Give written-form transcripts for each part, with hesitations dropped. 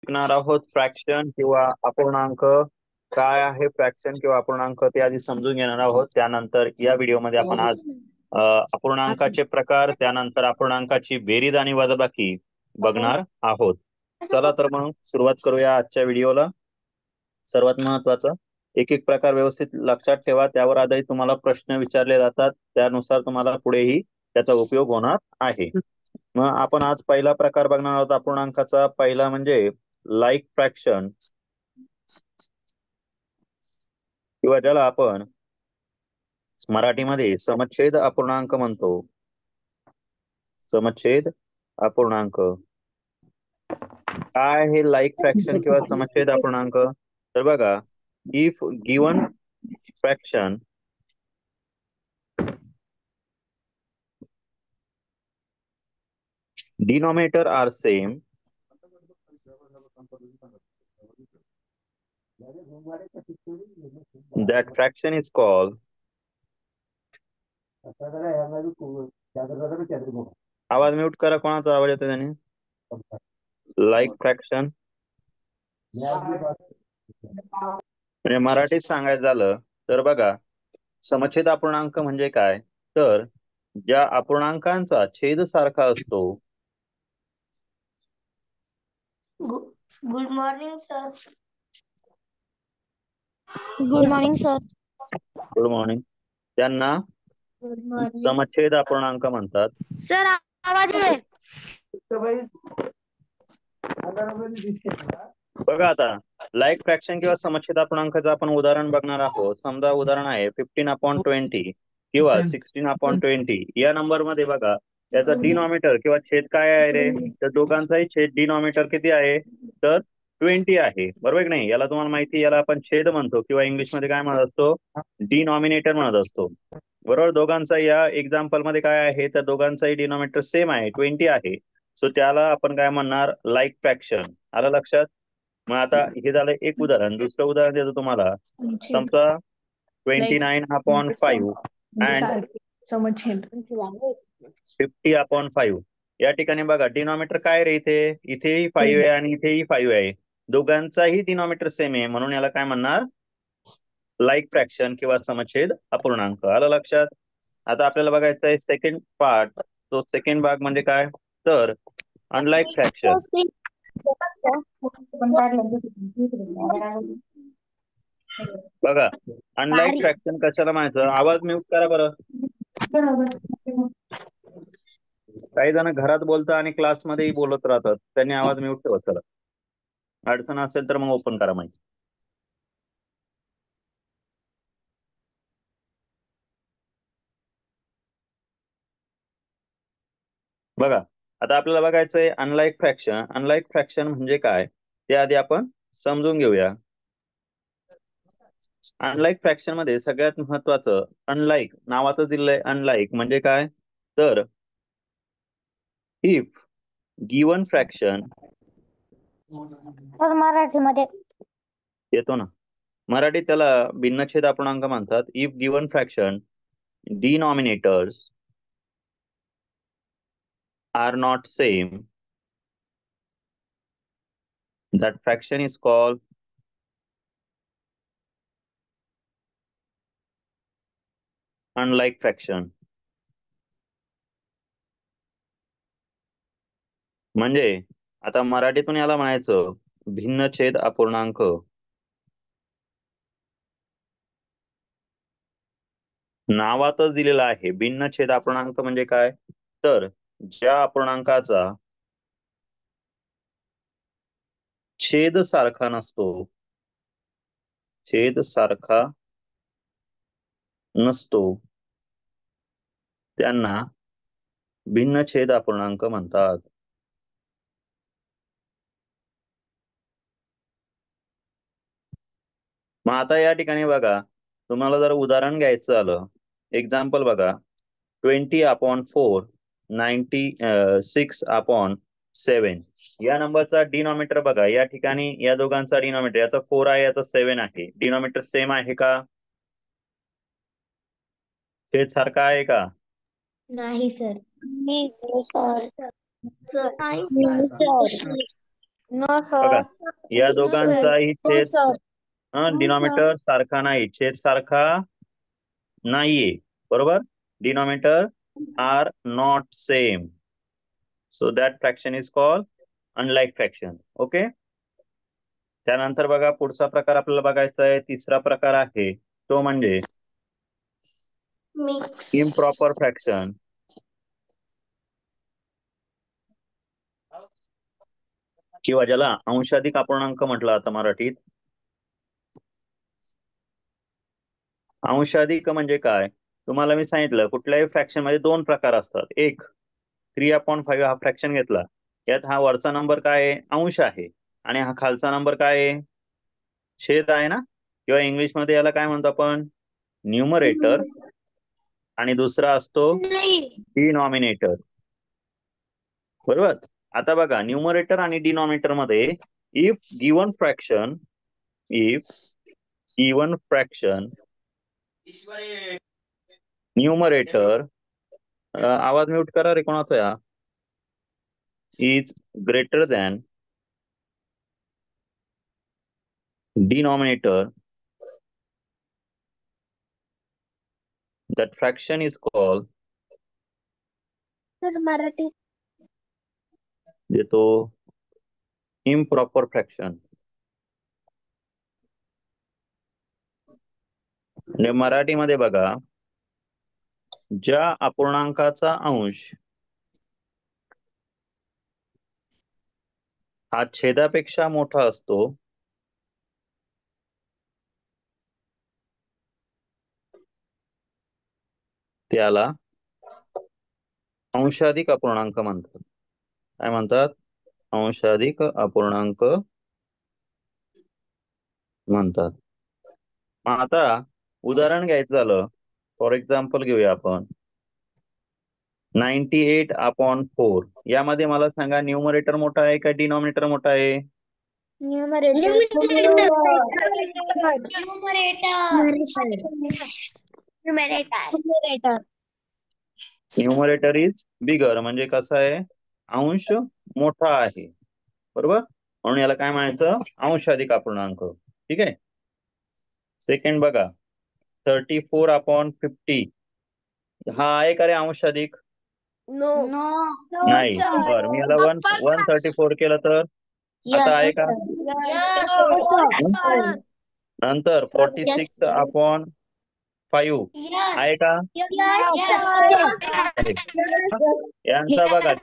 शिकणार आहोत फ्रॅक्शन किंवा अपूर्णांक. काय आहे फ्रॅक्शन किंवा अपूर्णांक ते आधी समजून घेणार आहोत. त्यानंतर या व्हिडिओमध्ये आपण आज अपूर्णांकाचे प्रकार, त्यानंतर अपूर्णांकाची बेरीज आणि वजाबाकी बघणार आहोत. चला तर मग सुरुवात करूया आजच्या व्हिडिओला. सर्वात महत्वाचं, एक एक प्रकार व्यवस्थित लक्षात ठेवा. त्यावर आधारित तुम्हाला प्रश्न विचारले जातात, त्यानुसार तुम्हाला पुढेही त्याचा उपयोग होणार आहे. मग आपण आज पहिला प्रकार बघणार आहोत अपूर्णांकाचा. पहिला म्हणजे लाईक फ्रॅक्शन, किंवा ज्याला आपण मराठीमध्ये समच्छेद अपूर्णांक म्हणतो. समच्छेद अपूर्णांक. काय आहे लाईक फ्रॅक्शन किंवा समच्छेद अपूर्णांक? तर बघा, if given fraction denominator are same, that fraction is called. आवाज म्यूट करा, कोणाचा आवाज येतो त्याने? लाईक फ्रॅक्शन म्हणजे मराठीत सांगायचं झालं तर बघा, समच्छेद अपूर्णांक म्हणजे काय? तर ज्या अपूर्णांकांचा छेद सारखा असतो. Good morning sir. Good morning sir. Good morning. त्यांना समच्छेद अपूर्णांक म्हणतात. सर आवाज आहे. बघा आता, लाईक फ्रॅक्शन किंवा समच्छेद अपूर्णांकाचं आपण उदाहरण बघणार आहोत. समजा उदाहरण आहे 15/20 किंवा 16/20. या नंबर मध्ये बघा, याचा डिनॉमिनेटर किंवा छेद काय आहे रे? तर दोघांचाही छेद डिनॉमिनेटर किती आहे? तर 20 आहे, बरोबर की नाही? याला तुम्हाला माहिती, याला आपण छेद म्हणतो किंवा इंग्लिश मध्ये काय म्हणत असतो? डिनॉमिनेटर म्हणत असतो, बरोबर. दोघांचा या एक्झाम्पल मध्ये काय आहे? तर दोघांचाही डिनॉमिनेटर सेम आहे, 20 आहे. सो त्याला आपण काय म्हणणार? Like fraction. आलं लक्षात? मग आता हे झालं एक उदाहरण. दुसरं उदाहरण देतो तुम्हाला. समजा 29/5 अँड 50/5. या ठिकाणी बघा, डिनॉमिनेटर काय रे? इथेही 5 आहे आणि इथेही 5 आहे. दोघांचाही डिनॉमिनेटर सेम आहे, म्हणून याला काय म्हणणार? लाईक फ्रॅक्शन किंवा समच्छेद अपूर्णांक. आलं लक्षात? आता आपल्याला बघायचं आहे सेकंड पार्ट. तो सेकंड भाग म्हणजे काय? तर अनलाईक फ्रॅक्शन. बघा, अनलाईक फ्रॅक्शन कशाला म्हणायचं? आवाज म्यूट करा बरं. काही जण घरात बोलतात आणि क्लासमध्येही बोलत राहतात, त्यांनी आवाज म्यूट ठेवा. चला, अडचण असेल तर मग ओपन करा माहिती. बघा, आता आपल्याला बघायचंय अनलाईक फ्रॅक्शन. अनलाईक फ्रॅक्शन म्हणजे काय ते आधी आपण समजून घेऊया. अनलाईक फ्रॅक्शन मध्ये सगळ्यात महत्वाचं, अनलाईक नावाचं दिलंय. अनलाईक म्हणजे काय? तर इफ गिवन फ्रॅक्शन, मराठीमध्ये येतो ना मराठीत, त्याला भिन्नछेद अपूर्णांक म्हणतात. If given fraction denominators are not same, that fraction is called unlike fraction. म्हणजे आता मराठीतून याला म्हणायचं भिन्नछेद अपूर्णांक. नावातच दिलेला आहे भिन्नछेद अपूर्णांक म्हणजे काय? तर ज्या अपूर्णांकाचा छेद सारखा नसतो, छेद सारखा नसतो, त्यांना भिन्नछेद अपूर्णांक म्हणतात. मग आता या ठिकाणी बघा, तुम्हाला जर उदाहरण घ्यायचं झालं, एक्झाम्पल बघा, 20/4 96/7. या नंबरचा डिनॉमिनेटर बघा, या ठिकाणी या दोघांचा डिनॉमिनेटर, याचा 4 आहे, याचा 7 आहे. डिनॉमिनेटर सेम आहे का? छेद सारखा आहे का? नाही सर. Sir no sir. बघा, या दोघांचाही छेद sir. डिनॉमिनेटर सारखा नाही, छेद सारखा नाहीये, बरोबर. Denominator are not same, so that fraction is called unlike fraction. Okay. त्यानंतर बघा पुढचा प्रकार आपल्याला बघायचा आहे, तिसरा प्रकार आहे तो म्हणजे Mix. इम्प्रॉपर फ्रॅक्शन किंवा ज्याला अंशाधिक अपूर्णांक म्हटलं आता मराठीत. अंशाधिक म्हणजे काय, तुम्हाला मी सांगितलं कुठल्याही फ्रॅक्शन मध्ये दोन प्रकार असतात. एक 3/5 हा फ्रॅक्शन घेतला, यात हा वरचा नंबर काय आहे, अंश आहे, आणि हा खालचा नंबर काय आहे, छेद आहे ना, किंवा इंग्लिश मध्ये याला काय म्हणतो आपण, न्यूमरेटर, आणि दुसरा असतो डिनॉमिनेटर, बरोबर. आता बघा न्यूमरेटर आणि डिनॉमिनेटर मध्ये इफ गिवन फ्रॅक्शन न्यूमरेटर, आवाज म्यूट करा रे कोणाचा या, is greater than denominator, that fraction is called, sir Marathi देतो, improper fraction. म्हणजे मराठीमध्ये बघा, ज्या अपूर्णांकाचा अंश हा छेदापेक्षा मोठा असतो त्याला अंशाधिक अपूर्णांक म्हणतात. काय म्हणतात, अंशाधिक अपूर्णांक म्हणतात. मग आता उदाहरण घ्यायचं झालं, फॉर एक्झाम्पल घेऊया आपण 98/4. यामध्ये मला सांगा न्यूमरेटर मोठा आहे का डिनॉमिनेटर मोठा आहे? न्यूमरेटर इज बिगर, म्हणजे कसं आहे, अंश मोठा आहे, बरोबर. म्हणून याला काय म्हणायचं, अंशाधिक अपूर्णांक. ठीक आहे. सेकंड बघा 34/50. हा आहे का रे अंशाधिक? नाही. बर, मी याला 134 केलं तर आता आहे का? नंतर 46/5 आहे का? यांचा बघा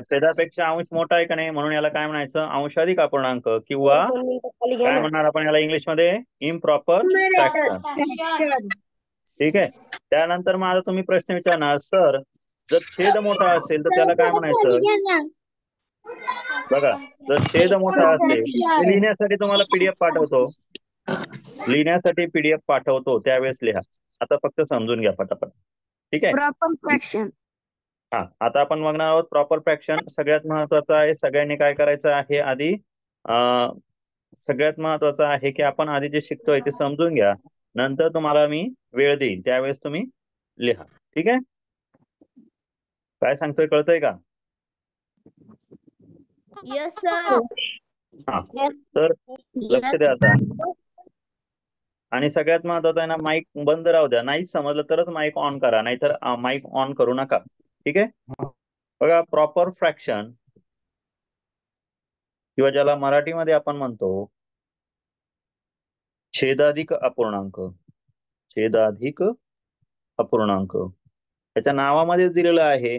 छेदापेक्षा अंश मोठा आहे का नाही, म्हणून याला काय म्हणायचं, अंशाधिक अपूर्णांक, किंवा काय म्हणणार आपण याला इंग्लिश मध्ये, इम्प्रॉपर फ्रॅक्शन. ठीक आहे. त्यानंतर मग आता तुम्ही प्रश्न विचारणार, सर जर छेद मोठा असेल तर त्याला काय म्हणायचं? बघा, जर छेद मोठा असेल, ते लिहिण्यासाठी तुम्हाला पीडीएफ पाठवतो, त्यावेळेस लिहा. आता फक्त समजून घ्या पटापट. ठीक आहे. Proper fraction. हा, आता आपण बघणार आहोत प्रॉपर फ्रॅक्शन. सगळ्यात महत्वाचं आहे, सगळ्यांनी काय करायचं आहे आधी, सगळ्यात महत्वाचं आहे की आपण आधी जे शिकतोय ते समजून घ्या, नंतर तुम्हाला मी वेळ देईन त्यावेळेस तुम्ही लिहा. ठीक आहे. काय सांगतोय कळतंय का? Yes sir. हा, तर लक्ष द्या आता. आणि सगळ्यात महत्वाचं आहे ना, माईक बंद राहू द्या. नाही समजलं तरच माईक ऑन करा, नाहीतर माईक ऑन करू नका. ठीक आहे. बघा प्रॉपर फ्रॅक्शन, किंवा ज्याला मराठीमध्ये आपण म्हणतो छेदाधिक अपूर्णांक, त्याच्या नावामध्ये दिलेलं आहे.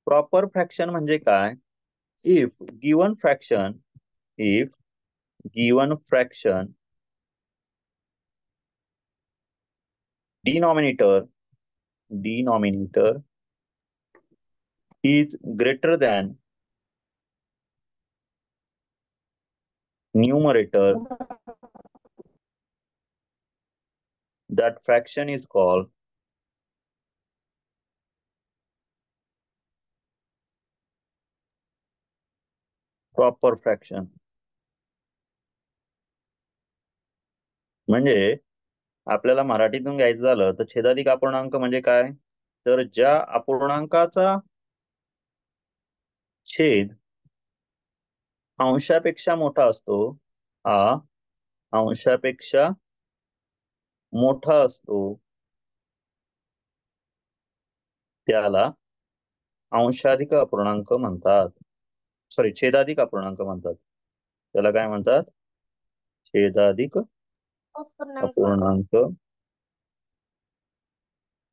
प्रॉपर फ्रॅक्शन म्हणजे काय, if given fraction denominator is greater than numerator, that fraction is called proper fraction. म्हणजे आपल्याला मराठीतून घ्यायचं झालं तर छेदाधिक अपूर्णांक म्हणजे काय, तर ज्या अपूर्णांकाचा छेद अंशापेक्षा मोठा असतो हा अंशापेक्षा मोठा असतो त्याला अंशाधिक अपूर्णांक म्हणतात. सॉरी, छेदाधिक अपूर्णांक म्हणतात. त्याला काय म्हणतात? छेदाधिक अपूर्णांक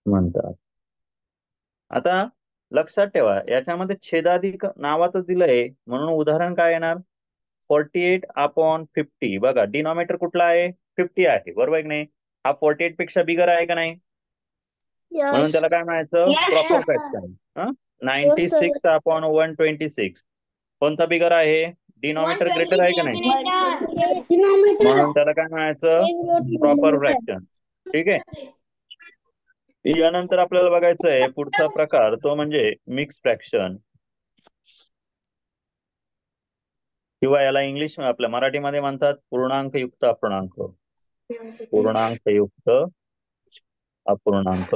म्हणतात. आता लक्षात ठेवा, याच्यामध्ये छेदाधिक नावातच दिलंय म्हणून उदाहरण काय येणार? 48/50. बघा, डिनॉमिनेटर कुठला आहे? 50 आहे, बरोबर आहे की नाही? हा 48 पेक्षा बिगर आहे का नाही? म्हणून त्याला काय म्हणायचं? Proper fraction. 96/126. कोणता बिगर आहे? डिनॉमिनेटर ग्रेटर आहे का नाही? म्हणून त्याला काय म्हणायचं? Proper fraction. ठीक आहे. यानंतर आपल्याला बघायचं आहे पुढचा प्रकार, तो म्हणजे मिक्स फ्रॅक्शन, किंवा याला इंग्लिश आपल्या मराठीमध्ये म्हणतात पूर्णांकयुक्त अपूर्णांक. पूर्णांकयुक्त अपूर्णांक.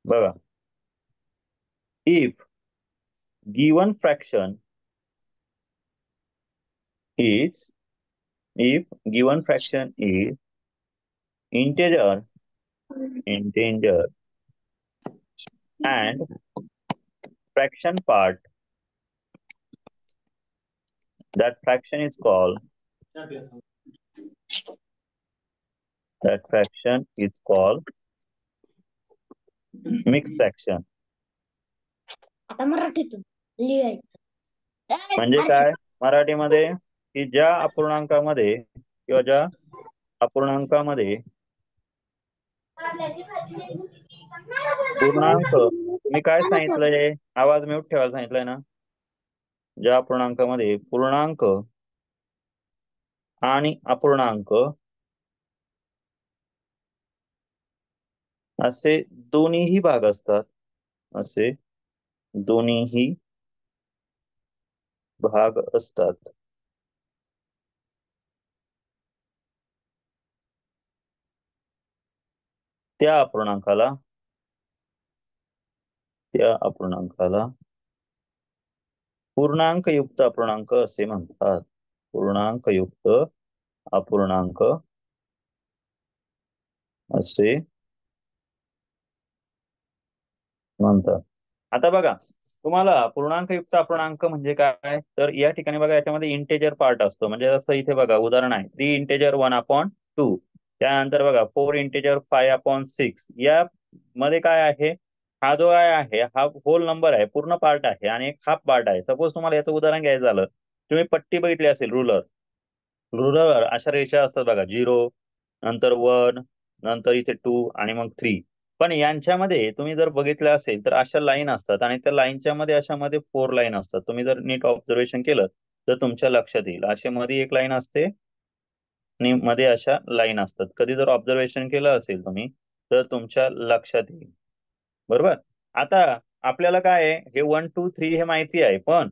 बघा, if given fraction is integer and fraction part, that fraction is called mixed fraction. आता मराठीतून लिहायचं. म्हणजे काय मराठीमध्ये? की ज्या अपूर्णांकामध्ये किंवा ज्या अपूर्णांकामध्ये पूर्णांक, मी काय सांगितलंय? आवाज म्यूट ठेवायला सांगितलंय ना? ज्या अपूर्णांकामध्ये पूर्णांक आणि अपूर्णांक असे दोन्हीही भाग असतात, असे दोन्हीही भाग असतात, त्या अपूर्णांकाला पूर्णांकयुक्त अपूर्णांक असे म्हणतात. पूर्णांकयुक्त अपूर्णांक असे म्हणतात. आता बघा, तुम्हाला पूर्णांकयुक्त अपूर्णांक म्हणजे काय? तर या ठिकाणी बघा, याच्यामध्ये इंटेजर पार्ट असतो. म्हणजे जसं इथे बघा उदाहरण आहे 3 इंटेजर 1/2. त्यानंतर बघा 4 इंटेजर 5/6. या मध्ये काय आहे? हा जो आहे हा होल नंबर आहे, पूर्ण पार्ट आहे, आणि एक हाफ पार्ट आहे. सपोज तुम्हाला याचं उदाहरण घ्यायचं झालं, तुम्ही पट्टी बघितली असेल, रुलर अशा रेषा असतात बघा, 0 नंतर 1 नंतर इथे 2 आणि मग 3. पण यांच्यामध्ये तुम्ही जर बघितलं असेल तर अशा लाईन असतात, आणि त्या लाईनच्या मध्ये अशामध्ये 4 लाईन असतात. तुम्ही जर नीट ऑब्झर्वेशन केलं तर तुमच्या लक्षात येईल. असे मध्ये एक लाईन असते आणि मध्ये अशा लाईन असतात. कधी जर ऑब्झर्वेशन केलं असेल तुम्ही तर तुमच्या लक्षात येईल, बरोबर? आता आपल्याला काय आहे, हे 1 2 3 हे माहिती आहे, पण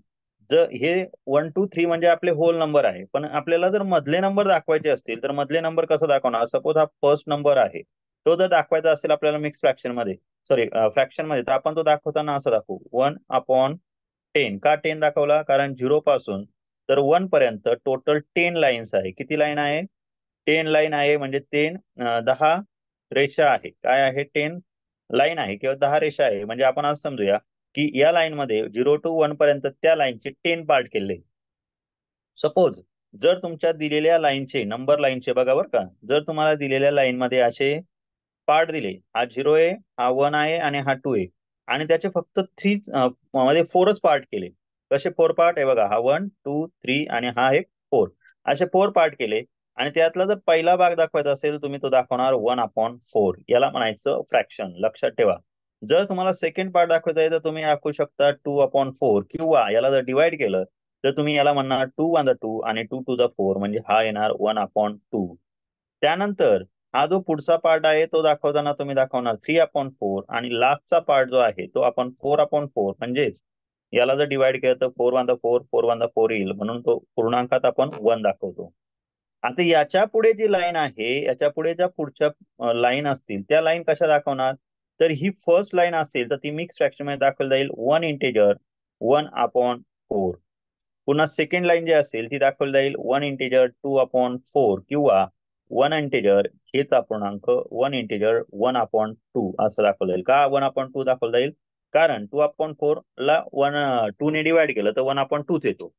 जर हे 1 2 3 म्हणजे आपले होल नंबर आहे, पण आपल्याला जर मधले नंबर दाखवायचे असतील तर मधले नंबर कसं दाखवणार? सपोज हा फर्स्ट नंबर आहे, तो जर दाखवायचा असेल आपल्याला मिक्स फ्रॅक्शन मध्ये, सॉरी फ्रॅक्शन मध्ये, तर आपण तो दाखवताना असं दाखवू 1/10. का 10 दाखवला? कारण 0 पासून तर 1 पर्यंत टोटल 10 लाईन्स आहे. किती लाईन आहे? 10 लाईन आहे. म्हणजे 10 रेषा आहे. काय आहे? 10 लाईन आहे किंवा 10 रेषा आहे. म्हणजे आपण असं समजूया की या लाईन मध्ये 0 to 1 पर्यंत त्या लाईनचे 10 पार्ट केले. सपोज जर तुमच्या दिलेल्या लाईनचे नंबर, लाईनचे बघा बरं का, जर तुम्हाला दिलेल्या लाईन मध्ये असे पार्ट दिले, हा 0 आहे, हा 1 आहे आणि हा 2 आहे, आणि त्याचे फक्त 3 मध्ये 4च पार्ट केले. कसे 4 पार्ट आहे? बघा, हा 1 2 3 आणि हा एक 4, असे 4 पार्ट केले. आणि त्यातला जर पहिला भाग दाखवायचा असेल तुम्ही तो दाखवणार 1/4. याला म्हणायचं फ्रॅक्शन. लक्षात ठेवा. जर तुम्हाला सेकंड पार्ट दाखवायचा आहे तर तुम्ही दाखवू शकता 2/4, किंवा याला जर डिवाइड केलं तर तुम्ही याला म्हणणार 2 आणि 2 म्हणजे हा येणार 1/2. त्यानंतर हा जो पुढचा पार्ट आहे तो दाखवताना तुम्ही दाखवणार 3/4, आणि लास्टचा पार्ट जो आहे तो आपण 4/4, म्हणजेच याला जर डिवाइड केलं तर 4/4 येईल, म्हणून तो पूर्णांकात आपण 1 दाखवतो. आता याच्या पुढे जी लाईन आहे, याच्या पुढे ज्या पुढच्या लाईन असतील त्या लाईन कशा दाखवणार? तर ही फर्स्ट लाईन असेल तर ती मिक्स फ्रॅक्शन मध्ये दाखवली जाईल 1 इंटेजर 1/4. पुन्हा सेकंड लाईन जी असेल ती दाखवली जाईल 1 इंटिजर 2/4 किंवा 1 इंटिजर हेच अपूर्णांक 1 इंटिजर 1/2 असं दाखवलं जाईल. का 1/2 दाखवलं जाईल? कारण 2/4 ला 2 ने डिवाइड केलं तर 1/2च येतो.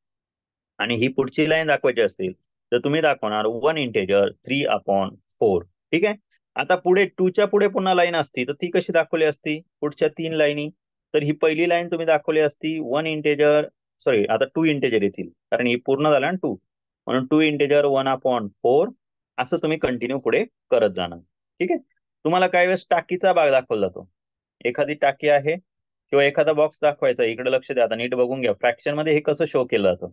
आणि ही पुढची लाईन दाखवायची असेल तर तुम्ही दाखवणार 1 इंटिजर 3/4. ठीक आहे. आता पुढे 2च्या पुढे पुन्हा लाईन असती तर ती कशी दाखवली असती? पुढच्या 3 लाईनी. तर ही पहिली लाईन तुम्ही दाखवली असती 1 इंटिजर, सॉरी आता 2 इंटिजर येतील कारण ही पूर्ण झालं ना 2, म्हणून 2 इंटिजर 1/4 असं तुम्ही कंटिन्यू पुढे करत जाणार. ठीक आहे. तुम्हाला काही वेळेस टाकीचा भाग दाखवला जातो. एखादी टाकी आहे किंवा एखादा बॉक्स दाखवायचा, इकडे लक्ष द्या, आता नीट बघून घ्या. फ्रॅक्शन मध्ये हे कसं शो केलं जातं?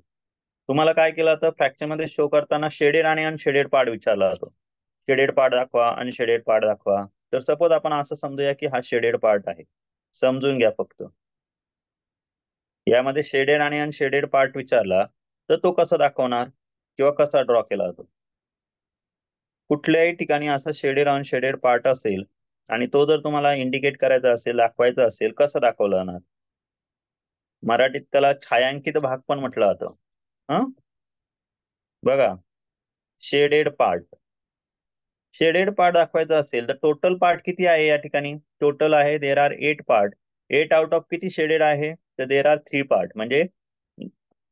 तुम्हाला काय केलं जातं? फ्रॅक्शन मध्ये शो करताना शेडेड आणि अनशेडेड पार्ट विचारला जातो. शेडेड पार्ट दाखवा, अनशेडेड पार्ट दाखवा. तर सपोज आपण असं समजूया की हा शेडेड पार्ट आहे. समजून घ्या फक्त. यामध्ये शेडेड आणि अनशेडेड पार्ट विचारला तर तो कसा दाखवणार किंवा कसा ड्रॉ केला जातो? कुठल्याही ठिकाणी असा शेडेड अनशेडेड पार्ट असेल आणि तो जर तुम्हाला इंडिकेट करायचा असेल, दाखवायचा असेल, कसं दाखवलं जाणार? मराठीत त्याला छायांकित भाग पण म्हटलं जातं. बघा, शेडेड पार्ट. शेडेड पार्ट दाखवायचा असेल तर टोटल पार्ट किती आहे या ठिकाणी? टोटल आहे there are 8 part. 8 out of किती शेडेड आहे? तर देर आर 3 पार्ट. म्हणजे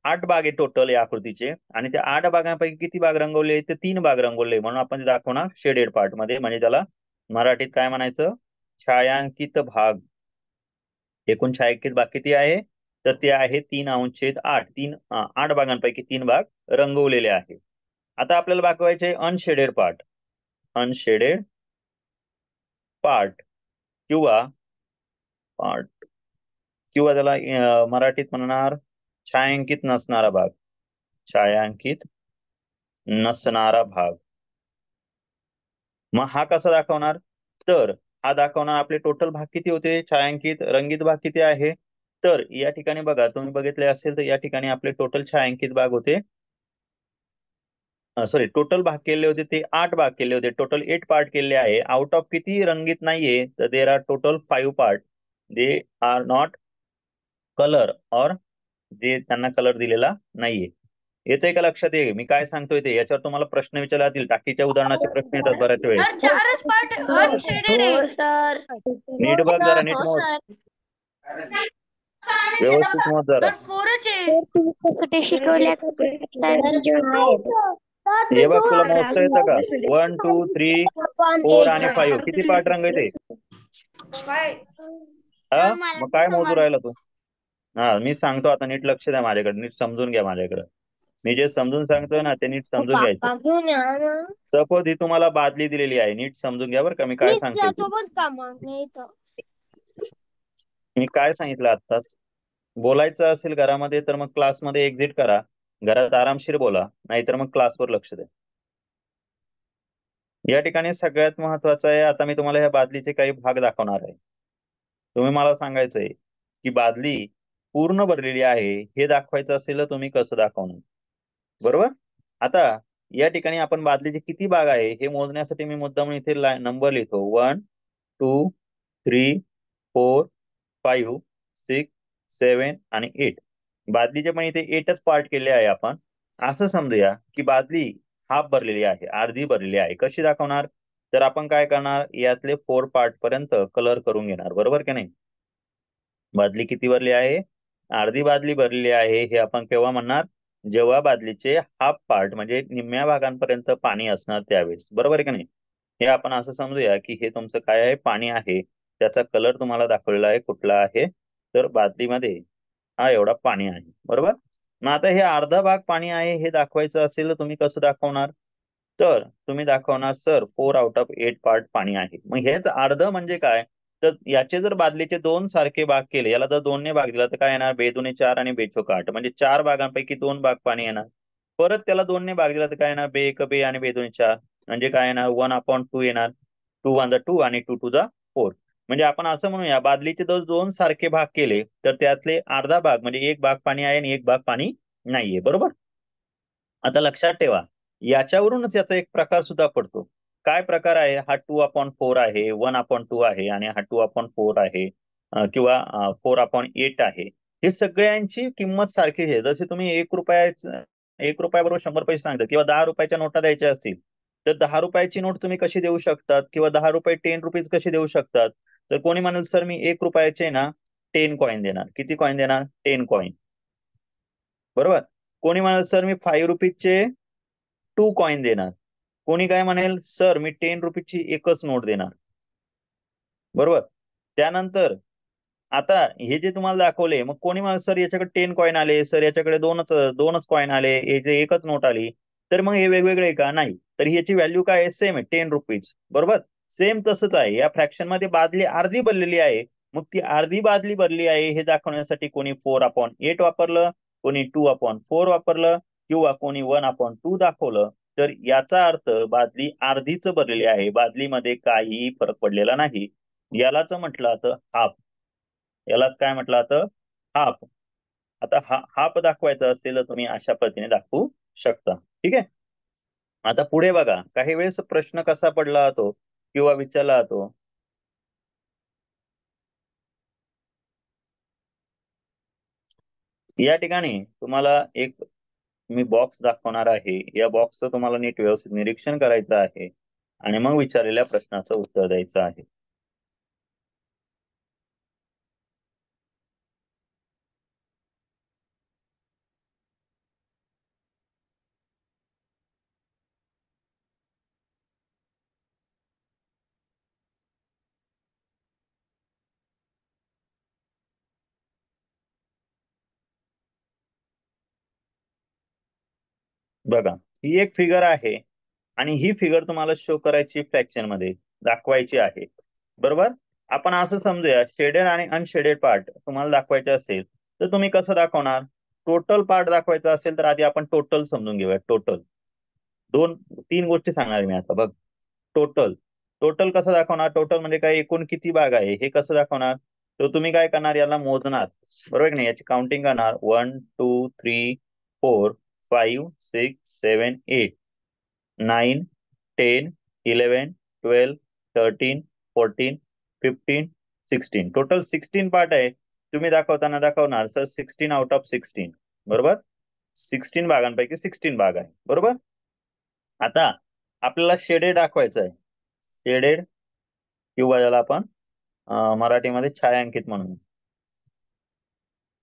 8 भाग आहे टोटल या आकृतीचे आणि त्या 8 भागांपैकी किती भाग रंगवले? ते 3 भाग रंगवले, म्हणून आपण ते दाखवणार शेडेड पार्ट मध्ये. म्हणजे त्याला मराठीत काय म्हणायचं? छायांकित भाग. एकूण छायांकित भाग किती आहे? तर ते आहे 3/8. 8 भागांपैकी 3 भाग रंगवलेले आहे. आता आपल्याला दाखवायचे अनशेडेड पार्ट. अनशेडेड पार्ट किंवा त्याला मराठीत म्हणणार छायांकित नसणारा भाग. छायांकित नसणारा भाग. मग हा कसा दाखवणार? तर हा दाखवणार आपले टोटल भाग किती होते छायांकित, रंगीत भाग किती आहे? तर या ठिकाणी बघा, तुम्ही बघितले असेल तर या ठिकाणी आपले टोटल छायांकित भाग होते, सॉरी टोटल भाग केले होते ते 8 भाग केले होते. टोटल 8 पार्ट केले आहे. आउट ऑफ किती रंगीत नाहीये? तर there are total 5 part. They are not colour और जे त्यांना कलर दिलेला नाहीये. येतंय का लक्षात? ये मी काय सांगतोय ते. याच्यावर तुम्हाला प्रश्न विचारले जातील. टाकीच्या उदाहरणाचे प्रश्न येतात बऱ्याच वेळेस. सर 4च पार्ट अनशेडेड हो आहे. सर. नीट बघ जरा, नीट मोज, व्यवस्थित मोज जरा. सर 4च आहे. कसं शिकवल्या हे बघ, तुला मोजता येतं का? 1 2 3 4 आणि 5 किती पार्ट रंग येते? काय? हा, मग काय मोजू राहिला तू? हा, मी सांगतो आता, नीट लक्ष द्या माझ्याकडे, नीट समजून घ्या माझ्याकडे. मी जे समजून सांगतोय ना ते नीट समजून घ्यायचं. सपोज ही तुम्हाला बादली दिलेली आहे, नीट समजून घ्या बरं का मी काय सांगतोय ते. मी काय सांगितलं आत्ताच? बोलायचं असेल घरामध्ये तर मग क्लासमध्ये एक्झिट करा, घरात आरामशीर बोला, नाहीतर मग क्लासवर लक्ष द्या. या ठिकाणी सगळ्यात महत्वाचं आहे, आता मी तुम्हाला ह्या बादलीचे काही भाग दाखवणार आहे. तुम्ही मला सांगायचंय की बादली पूर्ण भरलेली आहे हे दाखवायचं असेल तर तुम्ही कसं दाखवणार? बरोबर. आता या ठिकाणी आपण बादलीचे किती भाग आहे हे मोजण्यासाठी मी मुद्दाम इथे नंबर लिहितो 1 2 3 4 5 6 7 आणि 8. बादलीचे पण इथे 8च पार्ट केले आहे आपण. असं समजूया की बादली हाफ भरलेली आहे, अर्धी भरलेली आहे. कशी दाखवणार? तर आपण काय करणार, यातले 4 पार्ट पर्यंत कलर करून घेणार. बरोबर की नाही? बादली किती भरली आहे? अर्धी बादली भरलेली आहे. हे आपण केव्हा म्हणणार? जेव्हा बादलीचे हाफ पार्ट म्हणजे निम्म्या भागांपर्यंत पाणी असणार त्यावेळेस. बरोबर आहे की नाही? हे आपण असं समजूया की हे तुमचं काय आहे? पाणी आहे. त्याचा कलर तुम्हाला दाखवलेला आहे कुठला आहे? तर बादलीमध्ये हा एवढा पाणी आहे. बरोबर. मग आता हे अर्धा भाग पाणी आहे हे दाखवायचं असेल तर तुम्ही कसं दाखवणार? तर तुम्ही दाखवणार सर 4 आउट ऑफ 8 पार्ट पाणी आहे. मग हेच अर्ध म्हणजे काय? तर याचे जर बादलीचे 2 सारखे भाग केले, याला जर 2 ने भाग दिला तर काय येणार? 2 दुणे 4 आणि 2 चोक 8 म्हणजे 4 भागांपैकी 2 भाग पाणी येणार. परत त्याला 2 ने भाग दिला तर काय येणार? 2 1 2 आणि 2 दुणे 4 म्हणजे काय येणार? 1/2 येणार. 2 1 2 आणि 2 2 4. म्हणजे आपण असं म्हणूया, बादलीचे जर 2 सारखे भाग केले तर त्यातले अर्धा भाग म्हणजे 1 भाग पाणी आहे आणि 1 भाग पाणी नाहीये. बरोबर. आता लक्षात ठेवा, याच्यावरूनच याचा एक प्रकार सुद्धा पडतो. काय प्रकार आहे? हा 2/4 आहे, 1/2 आहे आणि हा 2/4 आहे किंवा 4/8 आहे. हे सगळ्यांची किंमत सारखी आहे. जसे तुम्ही 1 रुपया बरोबर 100 पैसे सांगता किंवा 10 रुपयाच्या नोटा द्यायच्या असतील तर 10 रुपयाची नोट तुम्ही कशी देऊ शकतात किंवा 10 रुपये 10 रुपीज कशी देऊ शकतात. तर कोणी म्हणेल सर मी 1 रुपयाचे ना 10 कॉईन देणार. किती कॉईन देणार? 10 कॉईन. बरोबर. कोणी म्हणेल सर मी 5 रुपीजचे 2 कॉईन देणार. कोणी काय म्हणेल सर मी 10 रुपीजची एकच नोट देणार. बरोबर. त्यानंतर आता हे जे तुम्हाला दाखवले मग कोणी म्हणेल सर याच्याकडे 10 कॉईन आले, सर याच्याकडे दोनच कॉईन आले, याचे एकच नोट आली. तर मग हे वेगवेगळे का? नाही. तर याची व्हॅल्यू काय आहे? सेम आहे 10 रुपीज. बरोबर. सेम तसंच आहे. या फ्रॅक्शन मध्ये बादली अर्धी भरलेली आहे. मग ती अर्धी बादली भरली आहे हे दाखवण्यासाठी कोणी 4/8 वापरलं, कोणी 2/4 वापरलं किंवा कोणी 1/2 दाखवलं. तर याचा अर्थ बादली अर्धीच भरलेली आहे. बादलीमध्ये काहीही फरक पडलेला नाही. यालाच म्हटलं जातं हाफ. यालाच काय म्हटलं जातं? हाफ. आता हाफ दाखवायचं असेल तर तुम्ही अशा पद्धतीने दाखवू शकता. ठीक आहे. आता पुढे बघा. काही वेळेस प्रश्न कसा पडला जातो किंवा विचारला जातो. या ठिकाणी तुम्हाला एक मी बॉक्स दाखवणार आहे. या बॉक्सचं तुम्हाला नीट व्यवस्थित निरीक्षण करायचं आहे आणि मग विचारलेल्या प्रश्नाचं उत्तर द्यायचं आहे. बघा ही एक फिगर आहे आणि ही फिगर तुम्हाला शो करायची फ्रॅक्शन मध्ये दाखवायची आहे. बरोबर. आपण असं समजूया शेडेड आणि अनशेडेड पार्ट तुम्हाला दाखवायचे असेल तर तुम्ही कसं दाखवणार? टोटल पार्ट दाखवायचा असेल तर आधी आपण टोटल समजून घेऊया. टोटल 3 गोष्टी सांगणार मी आता. बघ टोटल टोटल कसं दाखवणार? टोटल म्हणजे काय? एकूण किती भाग आहे हे कसं दाखवणार? तर तुम्ही काय करणार? याला मोजणार. बरोबर की नाही? याची काउंटिंग करणार. 1 2 3 4 5 6 7 8 9 10 11 12 13 14 15 16 टोटल 16 पार्ट आहे. तुम्ही दाखवताना दाखवणार सर 16 आउट ऑफ 16. बरोबर. 16 भागांपैकी 16 भाग आहे. बरोबर. आता आपल्याला शेडेड दाखवायचं आहे. शेडेड किंवा याला आपण मराठीमध्ये छायांकित म्हणून.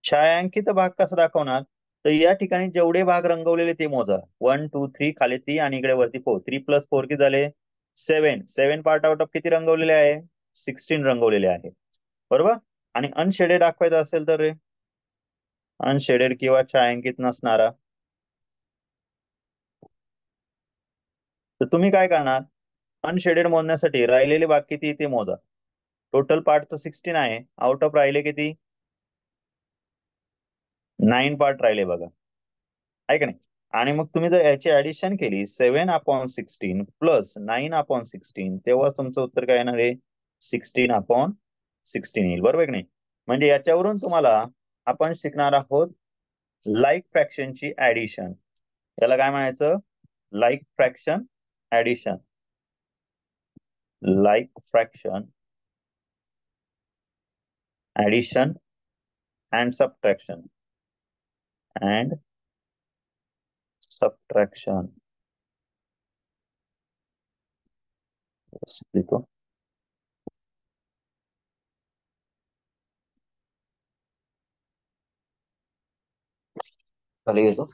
छायांकित भाग कसा दाखवणार? तर या ठिकाणी जेवढे भाग रंगवलेले ते मोजा. 1 2 3 खाली 3 आणि इकडे वरती 4. 3 + 4 किती झाले? 7 पार्ट आउट ऑफ किती रंगवलेले आहे? 16 रंगवलेले आहे. बरोबर. आणि अनशेडेड दाखवायचं असेल तर अनशेडेड किंवा छायांकित नसणारा तर तुम्ही काय करणार? अनशेडेड मोजण्यासाठी राहिलेले भाग किती ते मोजा. टोटल पार्ट तर 16 आहे. आउट ऑफ राहिले किती? 9 पार्ट राहिले बघा. आहे का नाही? आणि मग तुम्ही जर याची ऍडिशन केली 7/16 प्लस 9/16 तेव्हा तुमचं उत्तर काय येणार आहे? 16/16 येईल. बरोबर की नाही? म्हणजे याच्यावरून तुम्हाला आपण शिकणार आहोत लाईक फ्रॅक्शनची ऍडिशन. याला काय म्हणायचं? Like fraction addition. Like fraction addition and subtraction लिहितो. खाली घेतो.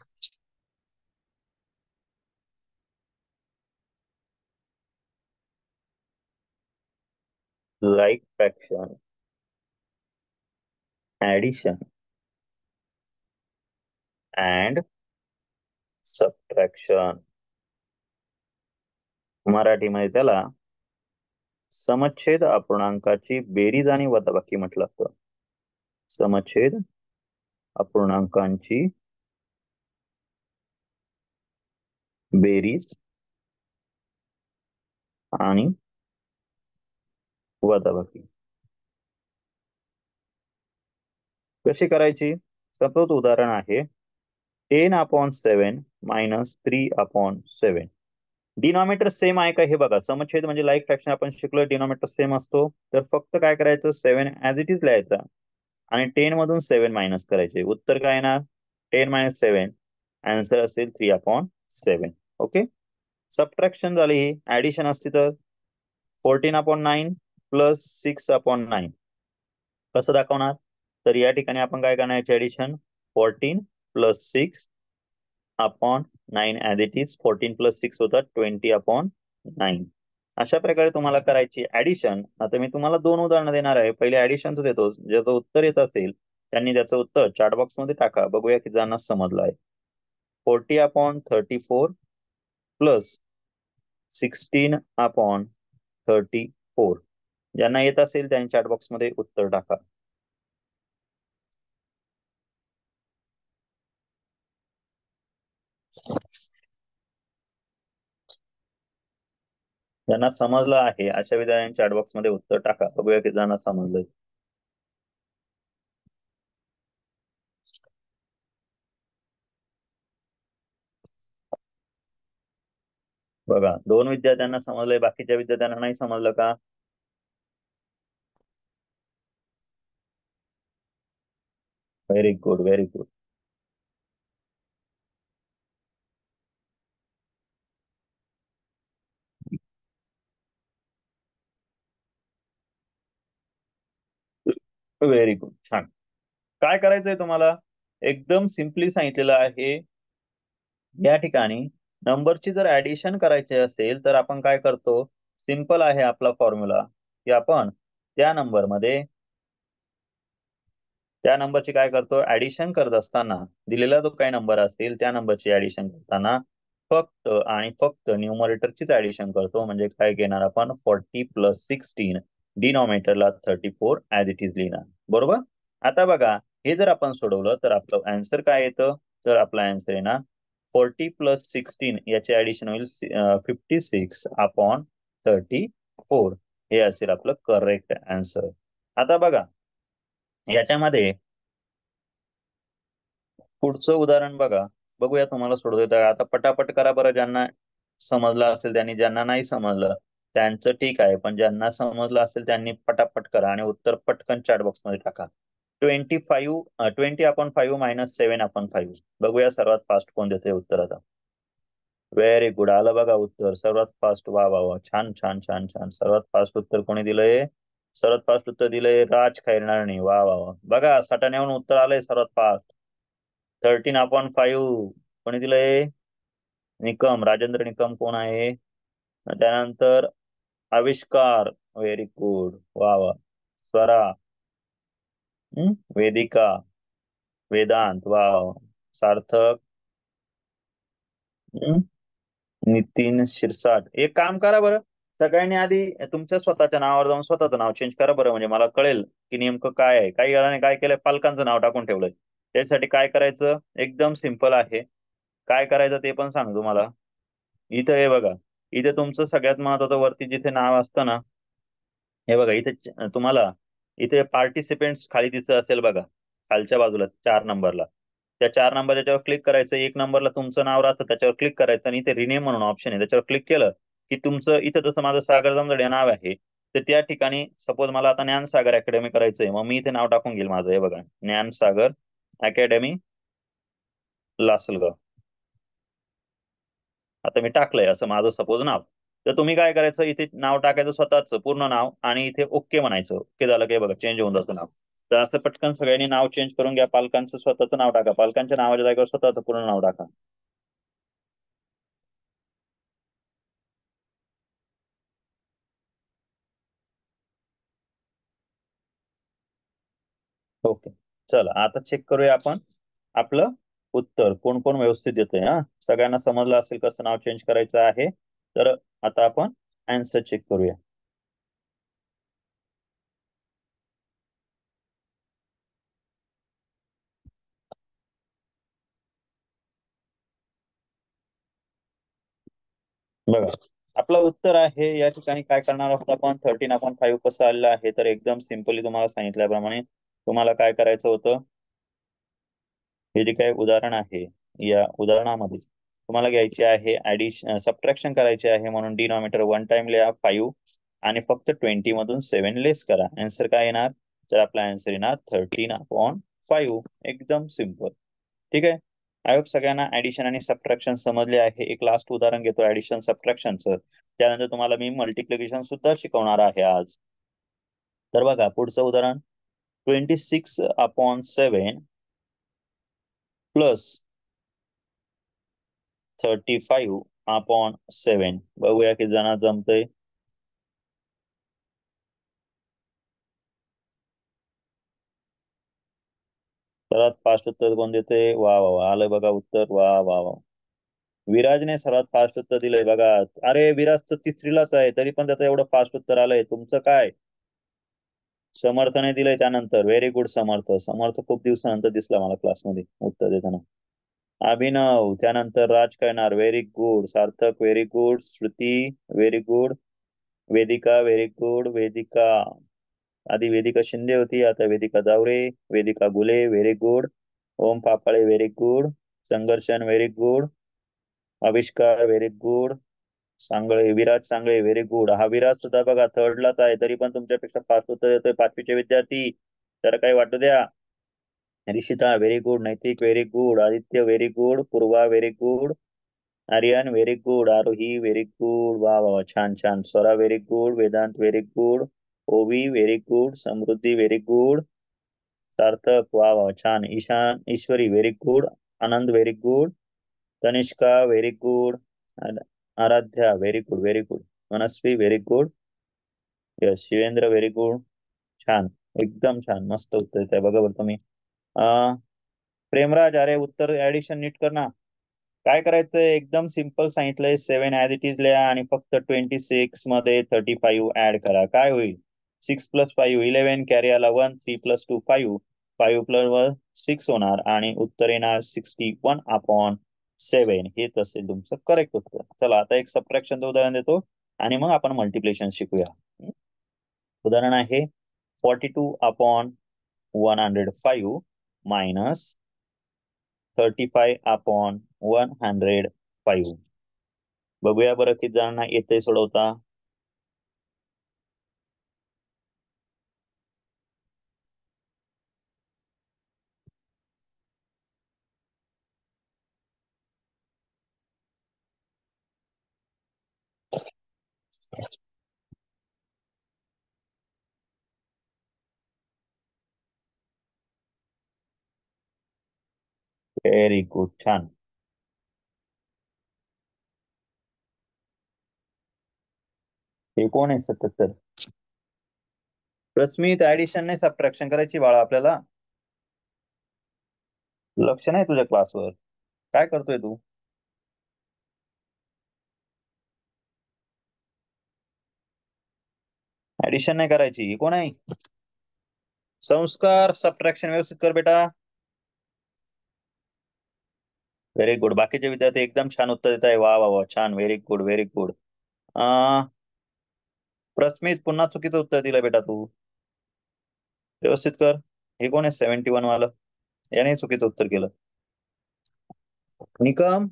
Like fraction addition and subtraction. मराठीमध्ये त्याला समच्छेद अपूर्णांकाची बेरीज आणि वजाबाकी म्हटलं जातं. समच्छेद अपूर्णांकांची बेरीज आणि वजाबाकी कशी करायची? सतत उदाहरण आहे 10/7 - 3/7. डिनॉमिनेटर सेम आहे का हे बघा. समच्छेद म्हणजे लाईक फ्रॅक्शन आपण शिकलोय डिनॉमिनेटर सेम असतो. तर फक्त काय करायचं 7 ऍज इट इज लिहायचा आणि 10 मधून 7 मायनस करायचे. उत्तर काय येणार? 10 मायनस 7. आन्सर असेल 3/7. ओके. सबट्रॅक्शन झाली ही. ऍडिशन असती तर 14/9 प्लस 6/9. कसं दाखवणार? तर या ठिकाणी आपण काय करणार याची addition 14 plus 6/9 as it is. 14 plus 6 होतात 20/9. अशा प्रकारे तुम्हाला करायची ऍडिशन. आता मी तुम्हाला 2 उदाहरणं देणार आहे. पहिले ऍडिशनचं देतो. ज्याचं उत्तर येत असेल त्यांनी त्याचं उत्तर चॅट बॉक्स मध्ये टाका. बघूया किती जणांना समजलं आहे. 40/34 प्लस 16/34. ज्यांना येत असेल त्यांनी चॅट बॉक्स मध्ये उत्तर टाका. ज्यांना समजलं आहे अशा विद्यार्थ्यांनी चॅट बॉक्स मध्ये उत्तर टाका. बघूया किती जणांना समजलंय. बघा 2 विद्यार्थ्यांना समजलंय, बाकीच्या विद्यार्थ्यांना नाही समजलं का? Very good, very good. Very good, छान. काय करायचंय तुम्हाला? एकदम सिम्पली सांगितलेलं आहे. या ठिकाणी नंबरची जर ऍडिशन करायची असेल तर आपण काय करतो? सिंपल आहे आपला फॉर्म्युला की आपण त्या नंबरची काय करतो? ऍडिशन करत असताना दिलेला जो काही नंबर असेल त्या नंबरची ऍडिशन करताना फक्त आणि फक्त न्यूमरेटरचीच ऍडिशन करतो. म्हणजे काय घेणार आपण? 40 प्लस 16. डिनॉमिनेटरला 34 ऍज इट इज लिहिणार. बरोबर. आता बघा हे जर आपण सोडवलं तर आपलं आन्सर काय येतं? तर आपला आन्सर येणार 40 प्लस 16 याचे ऍडिशन होईल 56/34. हे असेल आपलं करेक्ट आन्सर. आता बघा याच्यामध्ये पुढचं उदाहरण बघा. बघूया तुम्हाला सोडवता. आता पटापट करा बरं. ज्यांना समजलं असेल त्यांनी, ज्यांना नाही समजलं त्यांचं ठीक आहे, पण ज्यांना समजलं असेल त्यांनी पटापट करा आणि उत्तर पटकन चॅट बॉक्स मध्ये टाका. 20/5 मायनस 7/5. बघूया सर्वात फास्ट कोण देते उत्तर. आता व्हेरी गुड. आलं बघा उत्तर सर्वात फास्ट. वा वा वा, छान छान छान छान. सर्वात फास्ट उत्तर कोणी दिलंय? सर्वात फास्ट उत्तर दिलंय राज खैरनारने. वा वा वा. बघा सटाण्याहून उत्तर आलंय सर्वात फास्ट. 13/5 कोणी दिलंय? निकम, राजेंद्र निकम कोण आहे? त्यानंतर आविष्कार. Very good. वा वा. स्वरा, वेदिका, वेदांत. वा. सार्थक, नितीन शिरसाट. एक काम करा बरं, सगळ्यांनी आधी तुमच्या स्वतःच्या नावावर जाऊन स्वतःचं नाव चेंज करा बरं. म्हणजे मला कळेल की नेमकं काय आहे. काही जणांनी काय केलंय? पालकांचं नाव टाकून ठेवलंय. त्यासाठी काय करायचं? एकदम सिंपल आहे. काय करायचं ते पण सांग तुम्हाला. इथं हे बघा, इथे तुमचं सगळ्यात महत्वाचं वरती जिथे नाव असतं ना, हे बघा इथे तुम्हाला इथे पार्टिसिपेंट्स खाली दिसत असेल बघा, खालच्या बाजूला 4 नंबरला. त्या 4 नंबर याच्यावर क्लिक करायचं. 1 नंबरला तुमचं नाव राहतं, त्याच्यावर क्लिक करायचं आणि इथे रिनेम म्हणून ऑप्शन आहे, त्याच्यावर क्लिक केलं की तुमचं इथं जसं माझं सागर जमजडे नाव आहे तर त्या ठिकाणी सपोज मला आता ज्ञानसागर अकॅडमी करायचंय, मग मी इथे नाव टाकून घेईल माझं. हे बघा, ज्ञानसागर अकॅडमी लासलगाव. आता मी टाकलंय असं माझं सपोज नाव. तर तुम्ही काय करायचं? इथे नाव टाकायचं स्वतःच पूर्ण नाव आणि इथे ओके म्हणायचं. ओके झालं की बघा चेंज होऊन जातं नाव. तर असं पटकन सगळ्यांनी नाव चेंज करून घ्या. पालकांचं स्वतःचं नाव टाका. पालकांच्या नावाच्या जागेवर स्वतःचं पूर्ण नाव टाका. ओके, चला आता चेक करूया आपण आपलं उत्तर कोण कोण व्यवस्थित देतोय. सगळ्यांना समजलं असेल कसं नाव चेंज करायचं आहे. तर आता आपण आन्सर चेक करूया. बघा आपलं उत्तर आहे. या ठिकाणी काय करणार आहोत आपण? 13/5 कसं आलेलं आहे? तर एकदम सिंपली तुम्हाला सांगितल्याप्रमाणे तुम्हाला काय करायचं होतं? हे जे काही उदाहरण आहे या उदाहरणामध्ये तुम्हाला घ्यायचे आहे ऍडिशन, सबट्रॅक्शन करायचे आहे. म्हणून डिनॉमिनेटर 1 टाइम लिहा 5 आणि फक्त 20 मधून 7 लेस करा. आन्सर काय येणार? तर आपला आन्सर येणार 13/5. एकदम सिंपल. ठीक आहे. आय होप सगळ्यांना ऍडिशन आणि सबट्रॅक्शन समजले आहे. एक लास्ट उदाहरण घेतो ऍडिशन सबट्रॅक्शनचं, त्यानंतर तुम्हाला मी मल्टिप्लिकेशन सुद्धा शिकवणार आहे आज. तर बघा पुढचं उदाहरण 26/7 प्लस 35/7. बघूया किती जणांना जमतंय. सर्वात फास्ट उत्तर कोण देते? वा वा वा, आलं बघा उत्तर. वा वा वा, विराजने सर्वात फास्ट उत्तर दिलंय बघा. अरे विराज तर तिसरीलाच आहे तरी पण त्याचं एवढं फास्ट उत्तर आलंय. तुमचं काय? समर्थने दिलंय त्यानंतर. व्हेरी गुड समर्थ. समर्थ खूप दिवसानंतर दिसला मला क्लासमध्ये उत्तर देताना. अभिनव, त्यानंतर राज करणार. Very good. Sarthak very good. Shruti very good. Vedika very good. Vedika, आधी वेदिका शिंदे होती, आता Vedika Javare. Vedika Gule very good. Om Papale very good. Sangharshan very good. Avishkar very good. Sangle, Viraj Sangle very good. हा विराज सुद्धा बघा थर्डलाच आहे तरी पण तुमच्यापेक्षा फास्ट उत्तर देतोय. 5वीचे विद्यार्थी, तर काही वाटू द्या. Rishita very good. Naitik very good. Aditya very good. Purva very good. Aryan very good. Aarohi very good. वा वा, छान छान. Swara very good. Vedant very good. Ovi very good. Samruddhi very good. Sarthak वा वा, छान. Ishan Ishwari very good. Anand very good. Tanishka very good. Aaradhya very good. Very good. Manasvi very good. Yes, Shivendra very good. छान, एकदम छान, मस्त उत्तर आहे बघा बरं तुम्ही. प्रेमराज, अरे उत्तर ऍडिशन नीट कर ना. काय करायचंय? एकदम सिंपल सांगितलंय. 7 ऍज इट इज लिहा आणि फक्त 26 मध्ये 35 ऍड करा. काय होईल? 6 + 5 11. कॅरी आला 1. 3 + 2 5. 5 + 6 होणार आणि उत्तर येणार 61/7. हेच असेल तुमचं करेक्ट उत्तर. चला आता एक सबट्रॅक्शनचं उदाहरण देतो आणि मग आपण मल्टिप्लिकेशन शिकूया. उदाहरण आहे 42/105 मायनस 35/105. बघूया बरं किती जणांना येते सोडवता. व्हेरी गुड, छान. हे कोण आहे 77? रश्मित, ऍडिशन नाही सबट्रॅक्शन करायची बाळा आपल्याला. लक्ष नाही तुझ्या क्लासवर. काय करतोय तू? ऍडिशन नाही करायची. हे कोण आहे? संस्कार, सबट्रॅक्शन व्यवस्थित कर बेटा. Very good. बाकीचे विद्यार्थी एकदम छान उत्तर देत आहे. वा वा वा, छान. Very good, very good. Prasmit, पुन्हा चुकीचं उत्तर दिलं बेटा तू. व्यवस्थित कर. हे कोण आहे 71 वालं? याने चुकीचं उत्तर केलं. निकम,